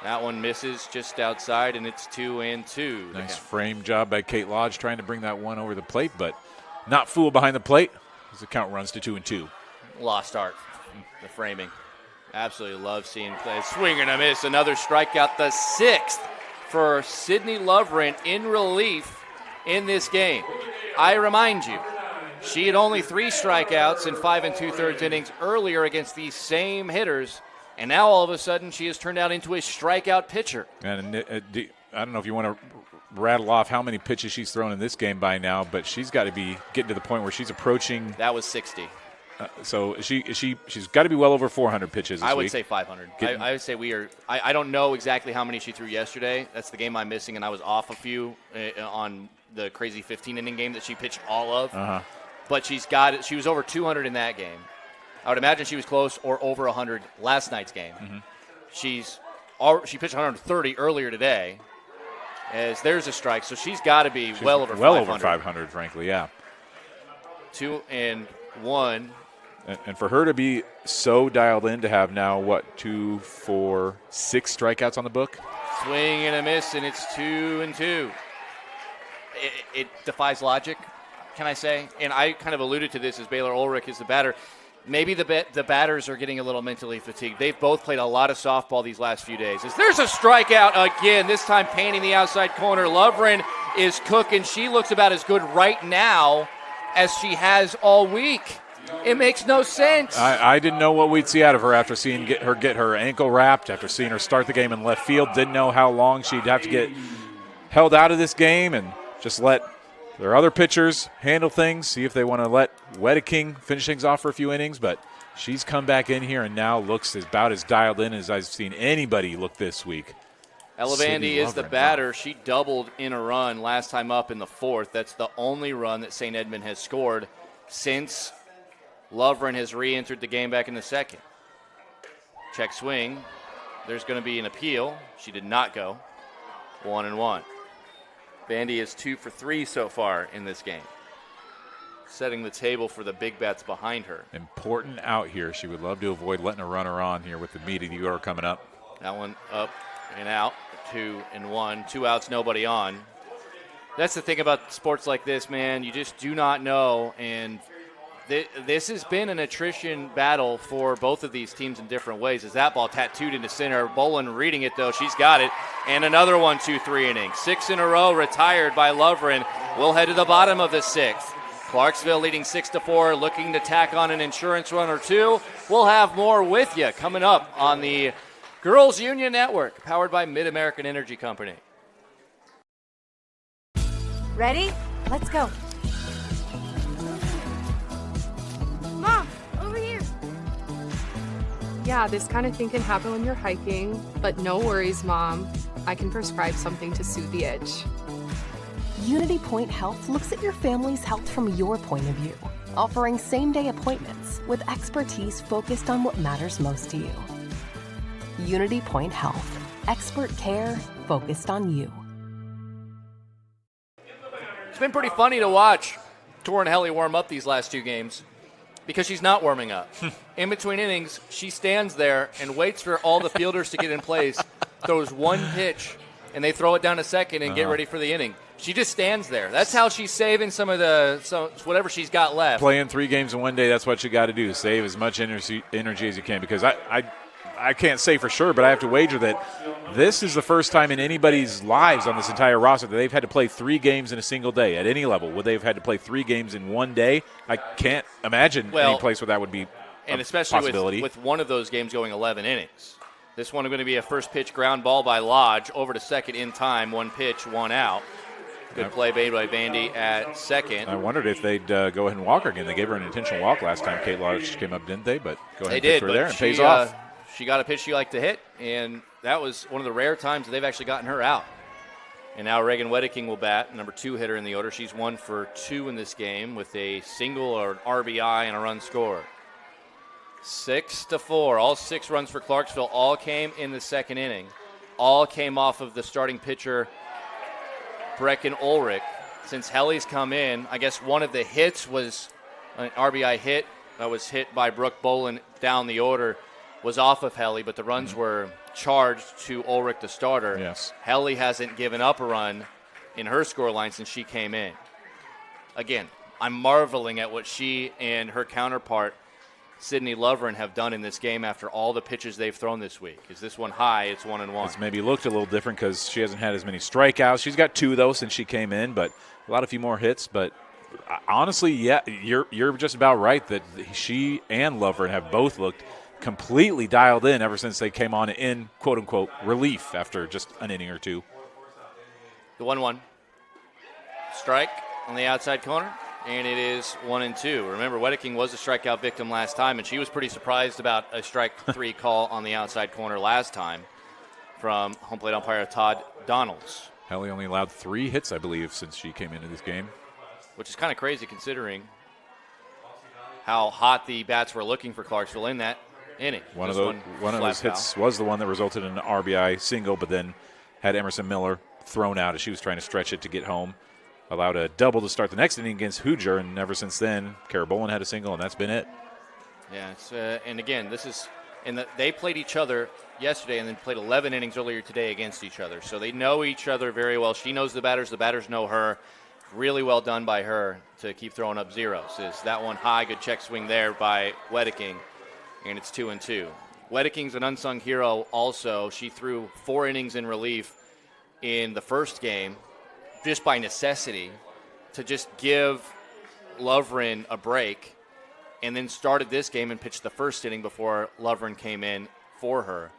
That one misses just outside, and it's 2-2. Nice frame job by Kate Lodge trying to bring that one over the plate, but not fooled behind the plate as the count runs to 2-2. Lost art, the framing. Absolutely love seeing plays. Swing and a miss, another strikeout, the 6th for Sydney Lovren in relief in this game. I remind you, she had only 3 strikeouts in 5 2/3 innings earlier against these same hitters, and now all of a sudden she has turned out into a strikeout pitcher. And I don't know if you want to rattle off how many pitches she's thrown in this game by now, but she's got to be getting to the point where she's approaching. That was 60. So she's got to be well over 400 pitches this I would week. say 500. I would say we are. I don't know exactly how many she threw yesterday. That's the game I'm missing, and I was off a few on the crazy 15-inning game that she pitched all of. But she's got it. She was over 200 in that game. I would imagine she was close or over 100 last night's game. She pitched 130 earlier today. As there's a strike, so she's got to be well over 500. Well over 500, frankly, yeah. 2-1. And for her to be so dialed in to have now, 2, 4, 6 strikeouts on the book? Swing and a miss, and it's 2-2. It defies logic, can I say? And I kind of alluded to this as Baylor Ulrich is the batter. Maybe the batters are getting a little mentally fatigued. They've both played a lot of softball these last few days. There's a strikeout again, this time painting the outside corner. Lovren is cooking. She looks about as good right now as she has all week. It makes no sense. I didn't know what we'd see out of her after seeing her get her ankle wrapped, after seeing her start the game in left field. Didn't know how long she'd have to get held out of this game and just let There are other pitchers handle things, see if they want to let Wedeking finish things off for a few innings, but she's come back in here and now looks about as dialed in as I've seen anybody look this week. Ella Vandy is the batter. She doubled in a run last time up in the fourth. That's the only run that St. Edmund has scored since Lovren has re-entered the game back in the second. Check swing. There's going to be an appeal. She did not go. 1-1. Vandy is 2 for 3 so far in this game, setting the table for the big bats behind her. Important out here. She would love to avoid letting a runner on here with the meat of the order coming up. That one up and out. 2-1. 2 outs, nobody on. That's the thing about sports like this, man. You just do not know, and this has been an attrition battle for both of these teams in different ways. As that ball tattooed into center, Bolin reading it, though. She's got it. And another 1-2-3 inning. 6 in a row retired by Lovren. We'll head to the bottom of the 6th. Clarksville leading 6-4, looking to tack on an insurance run or two. We'll have more with you coming up on the Girls Union Network, powered by Mid-American Energy Company. Ready? Let's go. Mom, over here. Yeah, this kind of thing can happen when you're hiking, but no worries, Mom. I can prescribe something to soothe the itch. Unity Point Health looks at your family's health from your point of view, offering same-day appointments with expertise focused on what matters most to you. Unity Point Health. Expert care focused on you. It's been pretty funny to watch Torrin Helly warm up these last 2 games because she's not warming up. In between innings, she stands there and waits for all the fielders to get in place, throws one pitch, and they throw it down to second and get ready for the inning. She just stands there. That's how she's saving some of whatever she's got left. Playing 3 games in one day, that's what you got to do. Save as much energy as you can, because I can't say for sure, but I have to wager that this is the first time in anybody's lives on this entire roster that they've had to play 3 games in a single day at any level. Would they have had to play 3 games in one day? I can't imagine any place where that would be and a especially possibility. With one of those games going 11 innings. This one is going to be a first pitch ground ball by Lodge over to second in time. 1 pitch, 1 out. Good play made by Vandy at second. I wondered if they'd go ahead and walk her again. They gave her an intentional walk last time Kate Lodge came up, didn't they? But go ahead and pitch her there, and it pays off. She got a pitch she liked to hit, and that was one of the rare times that they've actually gotten her out. And now Reagan Wedeking will bat, number 2 hitter in the order. She's 1 for 2 in this game with a single or an RBI and a run scored. 6-4. All 6 runs for Clarksville all came in the second inning. All came off of the starting pitcher, Brecken Ulrich. Since Helly's come in, I guess one of the hits was an RBI hit that was hit by Brooke Bolin down the order, was off of Helly, but the runs were charged to Ulrich, the starter. Yes. Helly hasn't given up a run in her scoreline since she came in. Again, I'm marveling at what she and her counterpart, Sydney Lovren, have done in this game after all the pitches they've thrown this week. Is this one high? It's 1-1. It's maybe looked a little different because she hasn't had as many strikeouts. She's got 2, though, since she came in, but a few more hits. But honestly, yeah, you're just about right that she and Lovren have both looked completely dialed in ever since they came on in quote-unquote relief after just an inning or 2. The 1-1. Strike on the outside corner, and it is 1-2. Remember, Wedeking was a strikeout victim last time, and she was pretty surprised about a strike 3 call on the outside corner last time from home plate umpire Todd Donalds. Helly only allowed 3 hits, I believe, since she came into this game. Which is kind of crazy considering how hot the bats were looking for Clarksville in that inning. One of those hits was the one that resulted in an RBI single, but then had Emerson Miller thrown out as she was trying to stretch it to get home. Allowed a double to start the next inning against Hoosier, and ever since then, Kara Bolin had a single, and that's been it. Yeah, and again, they played each other yesterday and then played 11 innings earlier today against each other. So they know each other very well. She knows the batters know her. Really well done by her to keep throwing up zeros. Is that one high? Good check swing there by Wedeking. And it's 2-2. Wedeking's an unsung hero also. She threw 4 innings in relief in the first game just by necessity to just give Lovren a break, and then started this game and pitched the first inning before Lovren came in for her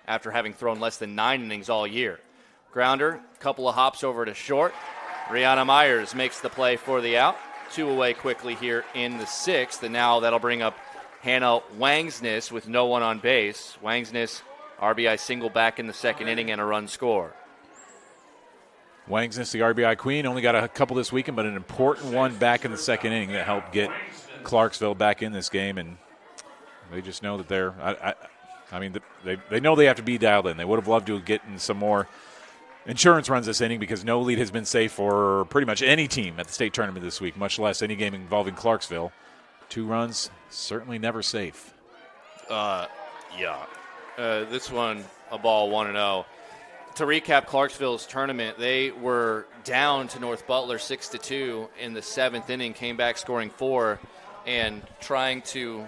after having thrown less than 9 innings all year. Grounder, couple of hops over to short. Rihanna Myers makes the play for the out. 2 away quickly here in the 6th, and now that'll bring up Hannah Wangsness with no one on base. Wangsness, RBI single back in the 2nd inning and a run score. Wangsness, the RBI queen, only got a couple this weekend, but an important one back in the 2nd inning that helped get Clarksville back in this game, and they just know that they're they know they have to be dialed in. They would have loved to get in some more insurance runs this inning because no lead has been safe for pretty much any team at the state tournament this week, much less any game involving Clarksville. 2 runs, certainly never safe. This one, a ball 1-0. To recap Clarksville's tournament, they were down to North Butler 6-2 in the 7th inning, came back scoring 4, and trying to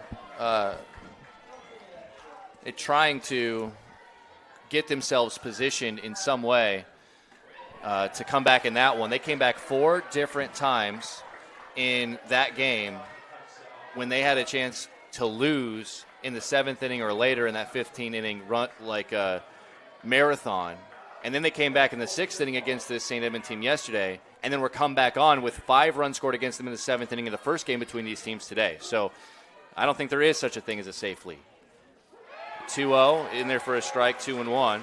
get themselves positioned in some way to come back in that one. They came back 4 different times in that game when they had a chance to lose in the 7th inning or later in that 15-inning run, like a marathon. And then they came back in the 6th inning against this St. Edmund team yesterday, and then were come back on with 5 runs scored against them in the 7th inning of the first game between these teams today. So I don't think there is such a thing as a safe lead. 2-0 in there for a strike, 2-1.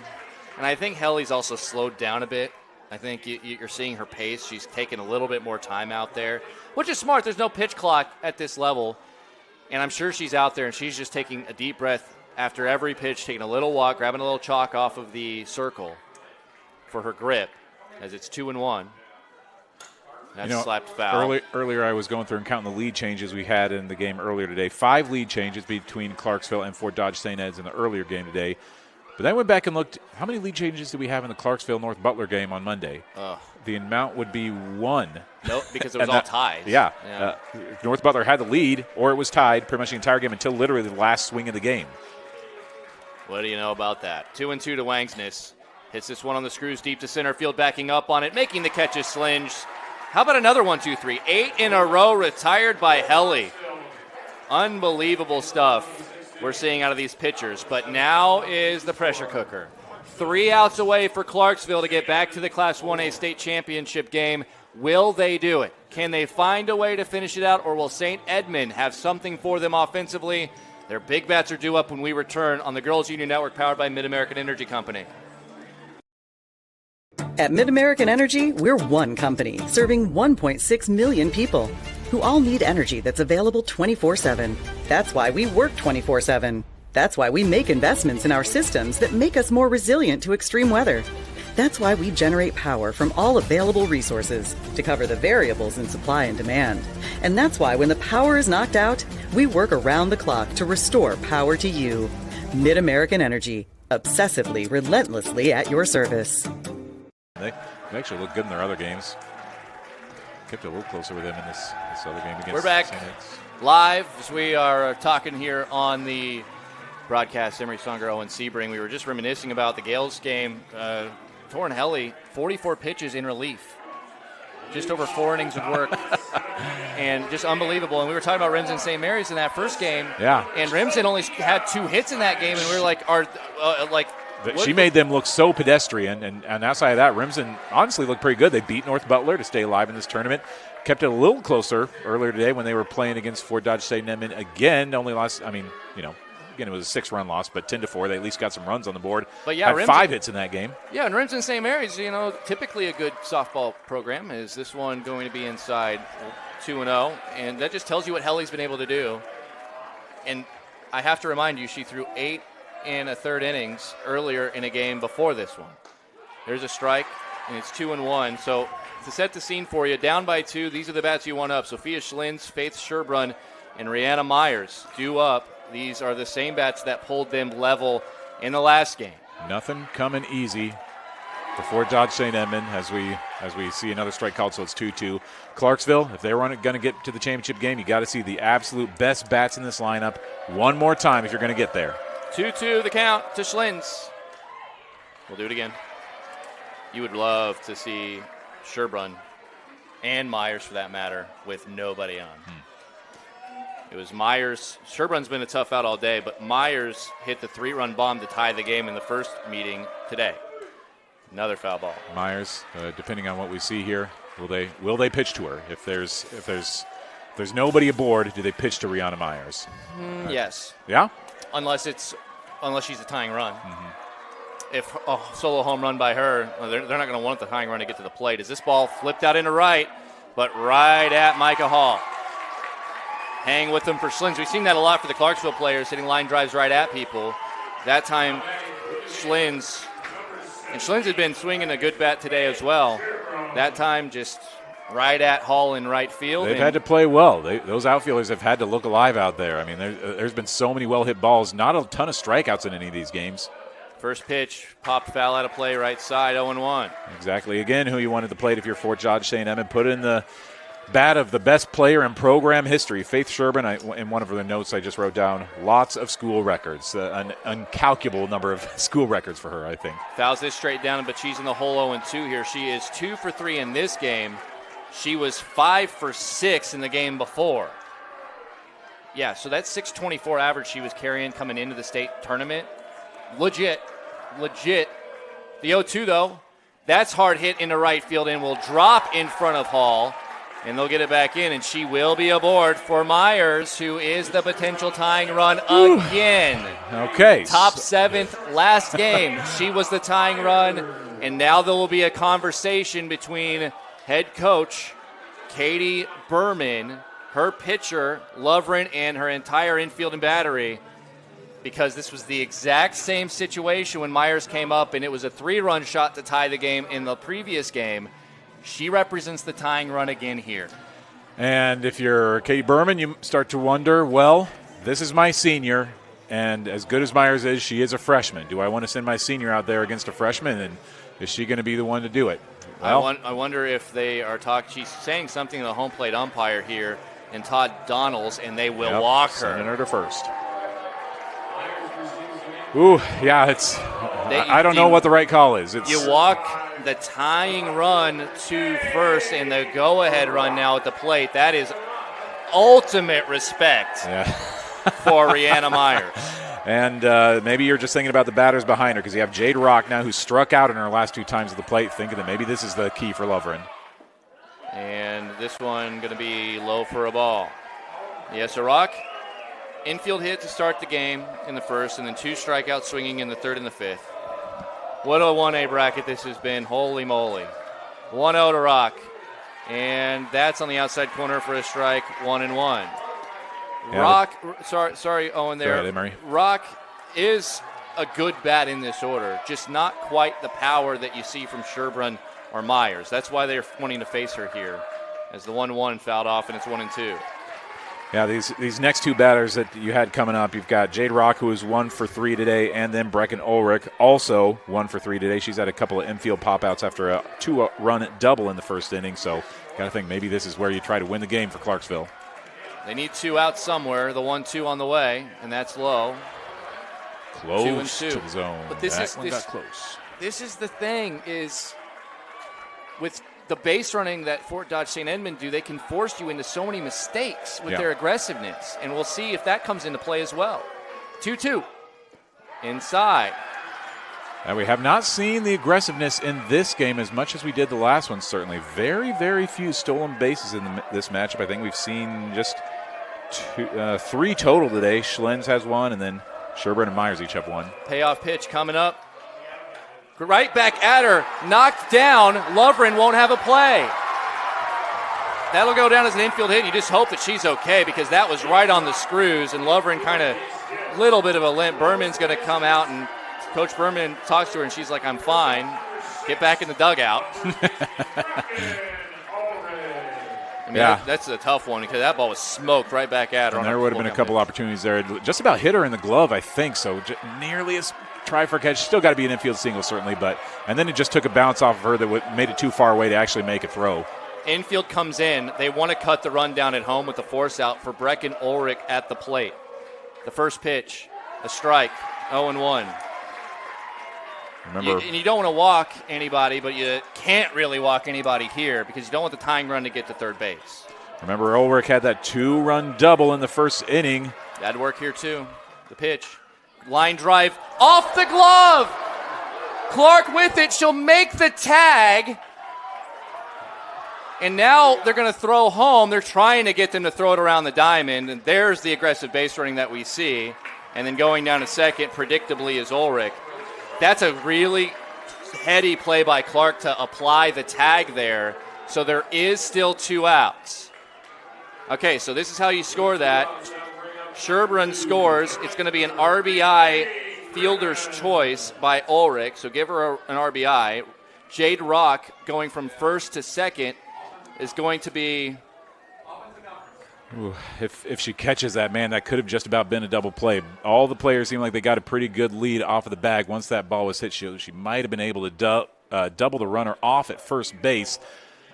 And I think Helly's also slowed down a bit. I think you're seeing her pace. She's taking a little bit more time out there, which is smart. There's no pitch clock at this level. And I'm sure she's out there and she's just taking a deep breath after every pitch, taking a little walk, grabbing a little chalk off of the circle for her grip as it's 2-1. That's slapped foul. Earlier I was going through and counting the lead changes we had in the game earlier today. 5 lead changes between Clarksville and Fort Dodge St. Ed's in the earlier game today. But then I went back and looked, how many lead changes did we have in the Clarksville-North Butler game on Monday? The amount would be 1. Nope, because it was all tied. Yeah. North Butler had the lead, or it was tied pretty much the entire game until literally the last swing of the game. What do you know about that? 2-2 to Wangsness. Hits this one on the screws deep to center field, backing up on it, making the catch is Slinge. How about another 1-2-3? 8 in a row retired by Helly. Unbelievable stuff we're seeing out of these pitchers. But now is the pressure cooker. 3 outs away for Clarksville to get back to the Class 1A state championship game. Will they do it? Can they find a way to finish it out, or will St. Edmund have something for them offensively? Their big bats are due up when we return on the Girls Union Network powered by Mid-American Energy Company. At Mid-American Energy, we're one company serving 1.6 million people who all need energy that's available 24/7. That's why we work 24/7. That's why we make investments in our systems that make us more resilient to extreme weather. That's why we generate power from all available resources to cover the variables in supply and demand. And that's why when the power is knocked out, we work around the clock to restore power to you. Mid-American Energy, obsessively, relentlessly at your service. They actually look good in their other games. Kept it a little closer with them in this other game against. We're back live as we are talking here on the broadcast. Emery Songer, Owen Sebring. We were just reminiscing about the Gales game. Torrin Helly, 44 pitches in relief. Just over 4 innings of work. And just unbelievable. And we were talking about Remsen St. Mary's in that first game. Yeah. And Remsen only had 2 hits in that game. And we were like, she made them look so pedestrian, and outside of that, Remsen honestly looked pretty good. They beat North Butler to stay alive in this tournament. Kept it a little closer earlier today when they were playing against Fort Dodge St. Edmund again. Only lost, again, it was a 6-run loss, but 10-4. They at least got some runs on the board. But yeah, had 5 hits in that game. Yeah, and Remsen St. Mary's, typically a good softball program. Is this one going to be inside 2-0? And that just tells you what Helly's been able to do. And I have to remind you, she threw 8 in a 3rd innings earlier in a game before this one. There's a strike, and it's 2-1. So to set the scene for you, down by 2, these are the bats you want up. Sophia Schlins, Faith Sherbrun, and Rihanna Myers due up. These are the same bats that pulled them level in the last game. Nothing coming easy for Fort Dodge St. Edmund as we see another strike called, so it's 2-2. Clarksville, if they were going to get to the championship game, you got to see the absolute best bats in this lineup one more time if you're going to get there. 2-2 the count to Schlins. We'll do it again. You would love to see Sherbrun and Myers, for that matter, with nobody on. It was Myers. Sherbrun's been a tough out all day, but Myers hit the 3-run bomb to tie the game in the first meeting today. Another foul ball. Myers, depending on what we see here, Will they pitch to her? If there's nobody aboard, do they pitch to Rihanna Myers? Yes. Yeah? Unless she's a tying run. If a solo home run by her, they're not going to want the tying run to get to the plate. As this ball flipped out into right, but right at Micah Hall. Hang with them for Schlins. We've seen that a lot for the Clarksville players, hitting line drives right at people. That time, Schlins had been swinging a good bat today as well. That time, just right at Hall in right field. They've had to play well. Those outfielders have had to look alive out there. I mean, there's been so many well-hit balls, not a ton of strikeouts in any of these games. First pitch, popped foul out of play, right side, 0-1. Exactly. Again, who you wanted to play if you're Fort Dodge St. Edmund. Put in the bat of the best player in program history, Faith Sherburne. In one of the notes I just wrote down, lots of school records, an incalculable number of school records for her, I think. Fouls this straight down, but she's in the hole 0-2 here. She is 2 for 3 in this game. She was 5 for 6 in the game before. Yeah, so that 624 average she was carrying coming into the state tournament. Legit. The 0-2, though, that's hard hit into right field and will drop in front of Hall, and they'll get it back in, and she will be aboard for Myers, who is the potential tying run again. Okay. Top 7th last game. She was the tying run, and now there will be a conversation between head coach Katie Berman, her pitcher, Lovren, and her entire infield and battery, because this was the exact same situation when Myers came up, and it was a 3-run shot to tie the game in the previous game. She represents the tying run again here. And if you're Katie Berman, you start to wonder, well, this is my senior, and as good as Myers is, she is a freshman. Do I want to send my senior out there against a freshman, and is she going to be the one to do it? Well, I wonder if they are talking. She's saying something to the home plate umpire here, and Todd Donalds, and they will walk her. Sending her to first. Ooh, yeah, I don't know what the right call is. You walk the tying run to first and the go-ahead run now at the plate. That is ultimate respect for Rihanna Myers. And maybe you're just thinking about the batters behind her because you have Jade Rock now who struck out in her last 2 times at the plate, thinking that maybe this is the key for Lovren. And this one going to be low for a ball. Yes, a Rock. Infield hit to start the game in the first, and then 2 strikeouts swinging in the third and the fifth. What a 1A bracket this has been. Holy moly. 1-0 to Rock. And that's on the outside corner for a strike, 1-1. Yeah, Rock, sorry, Owen there. Go ahead, Emery. Rock is a good bat in this order, just not quite the power that you see from Sherburne or Myers. That's why they're wanting to face her here, as the 1-1 fouled off, and it's 1-2. Yeah, these next 2 batters that you had coming up, you've got Jade Rock, who is 1 for 3 today, and then Brecken Ulrich, also 1 for 3 today. She's had a couple of infield pop-outs after a 2-run double in the first inning, so got to think maybe this is where you try to win the game for Clarksville. They need 2 out somewhere. The 1-2 on the way, and that's low. Close 2-2 to the zone. But got close. This is the thing, is with the base running that Fort Dodge St. Edmund do, they can force you into so many mistakes with their aggressiveness, and we'll see if that comes into play as well. 2-2. Inside. And we have not seen the aggressiveness in this game as much as we did the last one, certainly. Very, very few stolen bases in this matchup. I think we've seen just 3 total today. Schlins has 1, and then Sherburne and Myers each have 1. Payoff pitch coming up. Right back at her, knocked down. Lovren won't have a play. That'll go down as an infield hit. You just hope that she's okay because that was right on the screws, and Lovren kind of little bit of a limp. Berman's going to come out, and Coach Berman talks to her, and she's like, I'm fine. Get back in the dugout. That's a tough one because that ball was smoked right back at her. And there would have been a couple opportunities there. Just about hit her in the glove, I think, so nearly as try for a catch. Still got to be an infield single, certainly, and then it just took a bounce off of her that made it too far away to actually make a throw. Infield comes in. They want to cut the run down at home with the force out for Brecken Ulrich at the plate. The first pitch, a strike, 0-1. Remember, and you don't want to walk anybody, but you can't really walk anybody here because you don't want the tying run to get to third base. Remember, Ulrich had that 2-run double in the first inning. That'd work here, too. The pitch. Line drive off the glove. Clark with it. She'll make the tag. And now they're going to throw home. They're trying to get them to throw it around the diamond, and there's the aggressive base running that we see. And then going down to second, predictably, is Ulrich. That's a really heady play by Clark to apply the tag there. So there is still 2 outs. Okay, so this is how you score that. Sherbrun scores. It's going to be an RBI fielder's choice by Ulrich, so give her an RBI. Jade Rock going from first to second is going to be... Ooh, if she catches that, man, that could have just about been a double play. All the players seem like they got a pretty good lead off of the bag. Once that ball was hit, she might have been able to double the runner off at first base.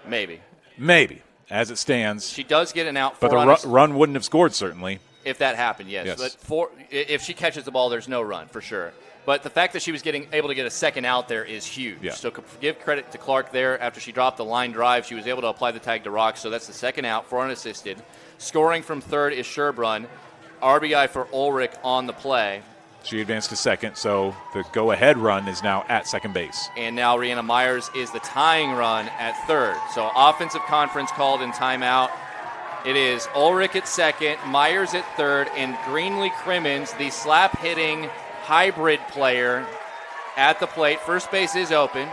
Maybe. As it stands. She does get an out. But the run wouldn't have scored, certainly. If that happened, yes. But if she catches the ball, there's no run for sure. But the fact that she was able to get a second out there is huge. Yeah. So give credit to Clark there. After she dropped the line drive, she was able to apply the tag to Rock. So that's the second out for unassisted. Scoring from third is Sherbrun. RBI for Ulrich on the play. She advanced to second, so the go-ahead run is now at second base. And now Rihanna Myers is the tying run at third. So offensive conference called in timeout. It is Ulrich at second, Myers at third, and Greenlee Crimmins, the slap-hitting hybrid player, at the plate. First base is open,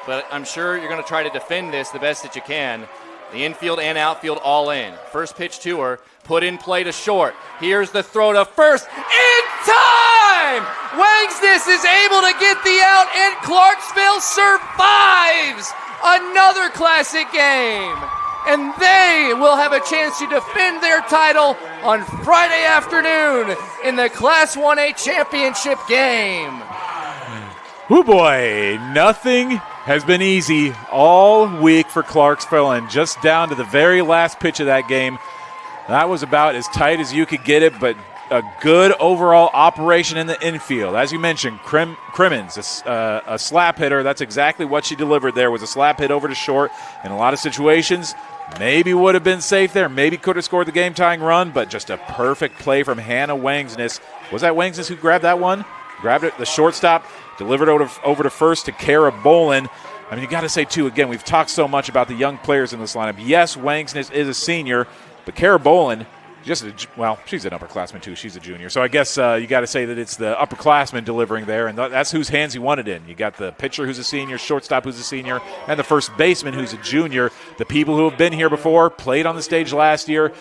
but I'm sure you're going to try to defend this the best that you can. The infield and outfield all in. First pitch to her, put in play to short. Here's the throw to first. In time! Wangsness is able to get the out, and Clarksville survives another classic game. And they will have a chance to defend their title on Friday afternoon in the Class 1A championship game. Oh boy, nothing has been easy all week for Clarksville, and just down to the very last pitch of that game, that was about as tight as you could get it, but a good overall operation in the infield. As you mentioned, Crimmins, a slap hitter. That's exactly what she delivered there, was a slap hit over to short. In a lot of situations, maybe would have been safe there. Maybe could have scored the game-tying run, but just a perfect play from Hannah Wangsness. Was that Wangsness who grabbed that one? Grabbed it, the shortstop, delivered over to first to Kara Bolin. I mean, you got to say, too, again, we've talked so much about the young players in this lineup. Yes, Wangsness is a senior, but Kara Bolin, she's an upperclassman, too. She's a junior. So I guess you got to say that it's the upperclassman delivering there, and that's whose hands you want it in. You got the pitcher who's a senior, shortstop who's a senior, and the first baseman who's a junior. The people who have been here before, played on the stage last year.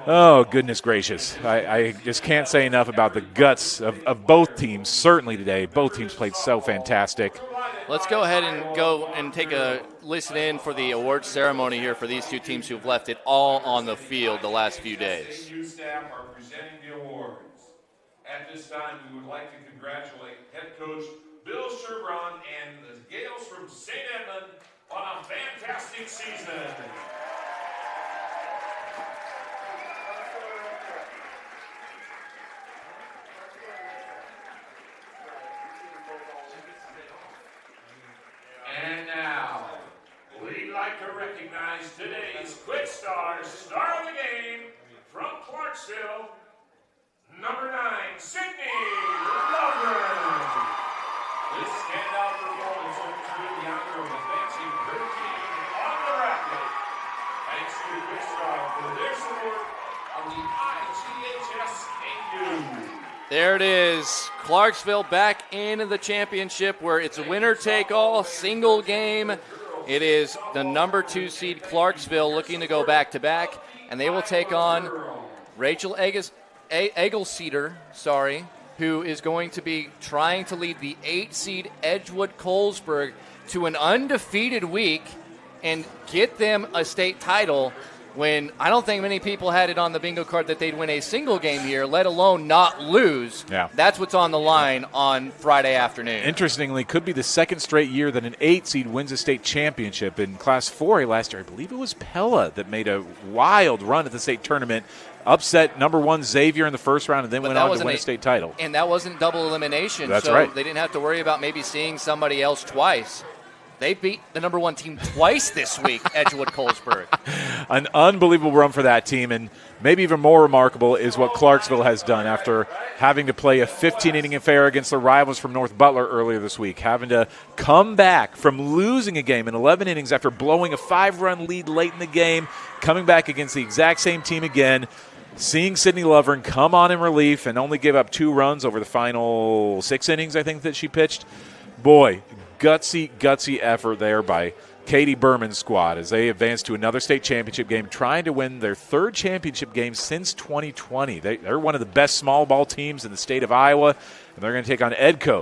Oh, goodness gracious. I just can't say enough about the guts of both teams, certainly today. Both teams played so fantastic. Let's go ahead and go and take a listen in for the awards ceremony here for these two teams who've left it all on the field the last few days. AU staff are presenting the awards. At this time, we would like to congratulate head coach Bill Sherbrun and the Gales from St. Edmonds on a fantastic season. And now, we'd like to recognize today's Quick Star of the game from Clarksville, number 9, Sydney Lovren. This standout performance earns her the honor of advancing her team on the bracket. Thanks to Quick Star for their support of the IGHSAU. There it is. Clarksville back into the championship where it's a winner-take-all, single game. It is the number 2 seed Clarksville looking to go back-to-back, and they will take on Rachel Eggleseder, who is going to be trying to lead the 8 seed Edgewood Colesburg to an undefeated week and get them a state title, when I don't think many people had it on the bingo card that they'd win a single game here, let alone not lose. Yeah. That's what's on the line on Friday afternoon. Interestingly, could be the second straight year that an 8 seed wins a state championship. In Class 4A last year, I believe it was Pella that made a wild run at the state tournament, upset number 1 Xavier in the first round, and then went on to win a state title. And that wasn't double elimination. That's so right. They didn't have to worry about maybe seeing somebody else twice. They beat the number 1 team twice this week, Edgewood-Colesburg. An unbelievable run for that team, and maybe even more remarkable is what Clarksville has done after having to play a 15-inning affair against their rivals from North Butler earlier this week, having to come back from losing a game in 11 innings after blowing a 5-run lead late in the game, coming back against the exact same team again, seeing Sydney Lovern come on in relief and only give up 2 runs over the final 6 innings, I think, that she pitched. Boy, gutsy effort there by Katie Berman's squad as they advance to another state championship game, trying to win their 3rd championship game since 2020. They're one of the best small ball teams in the state of Iowa, and they're going to take on Edco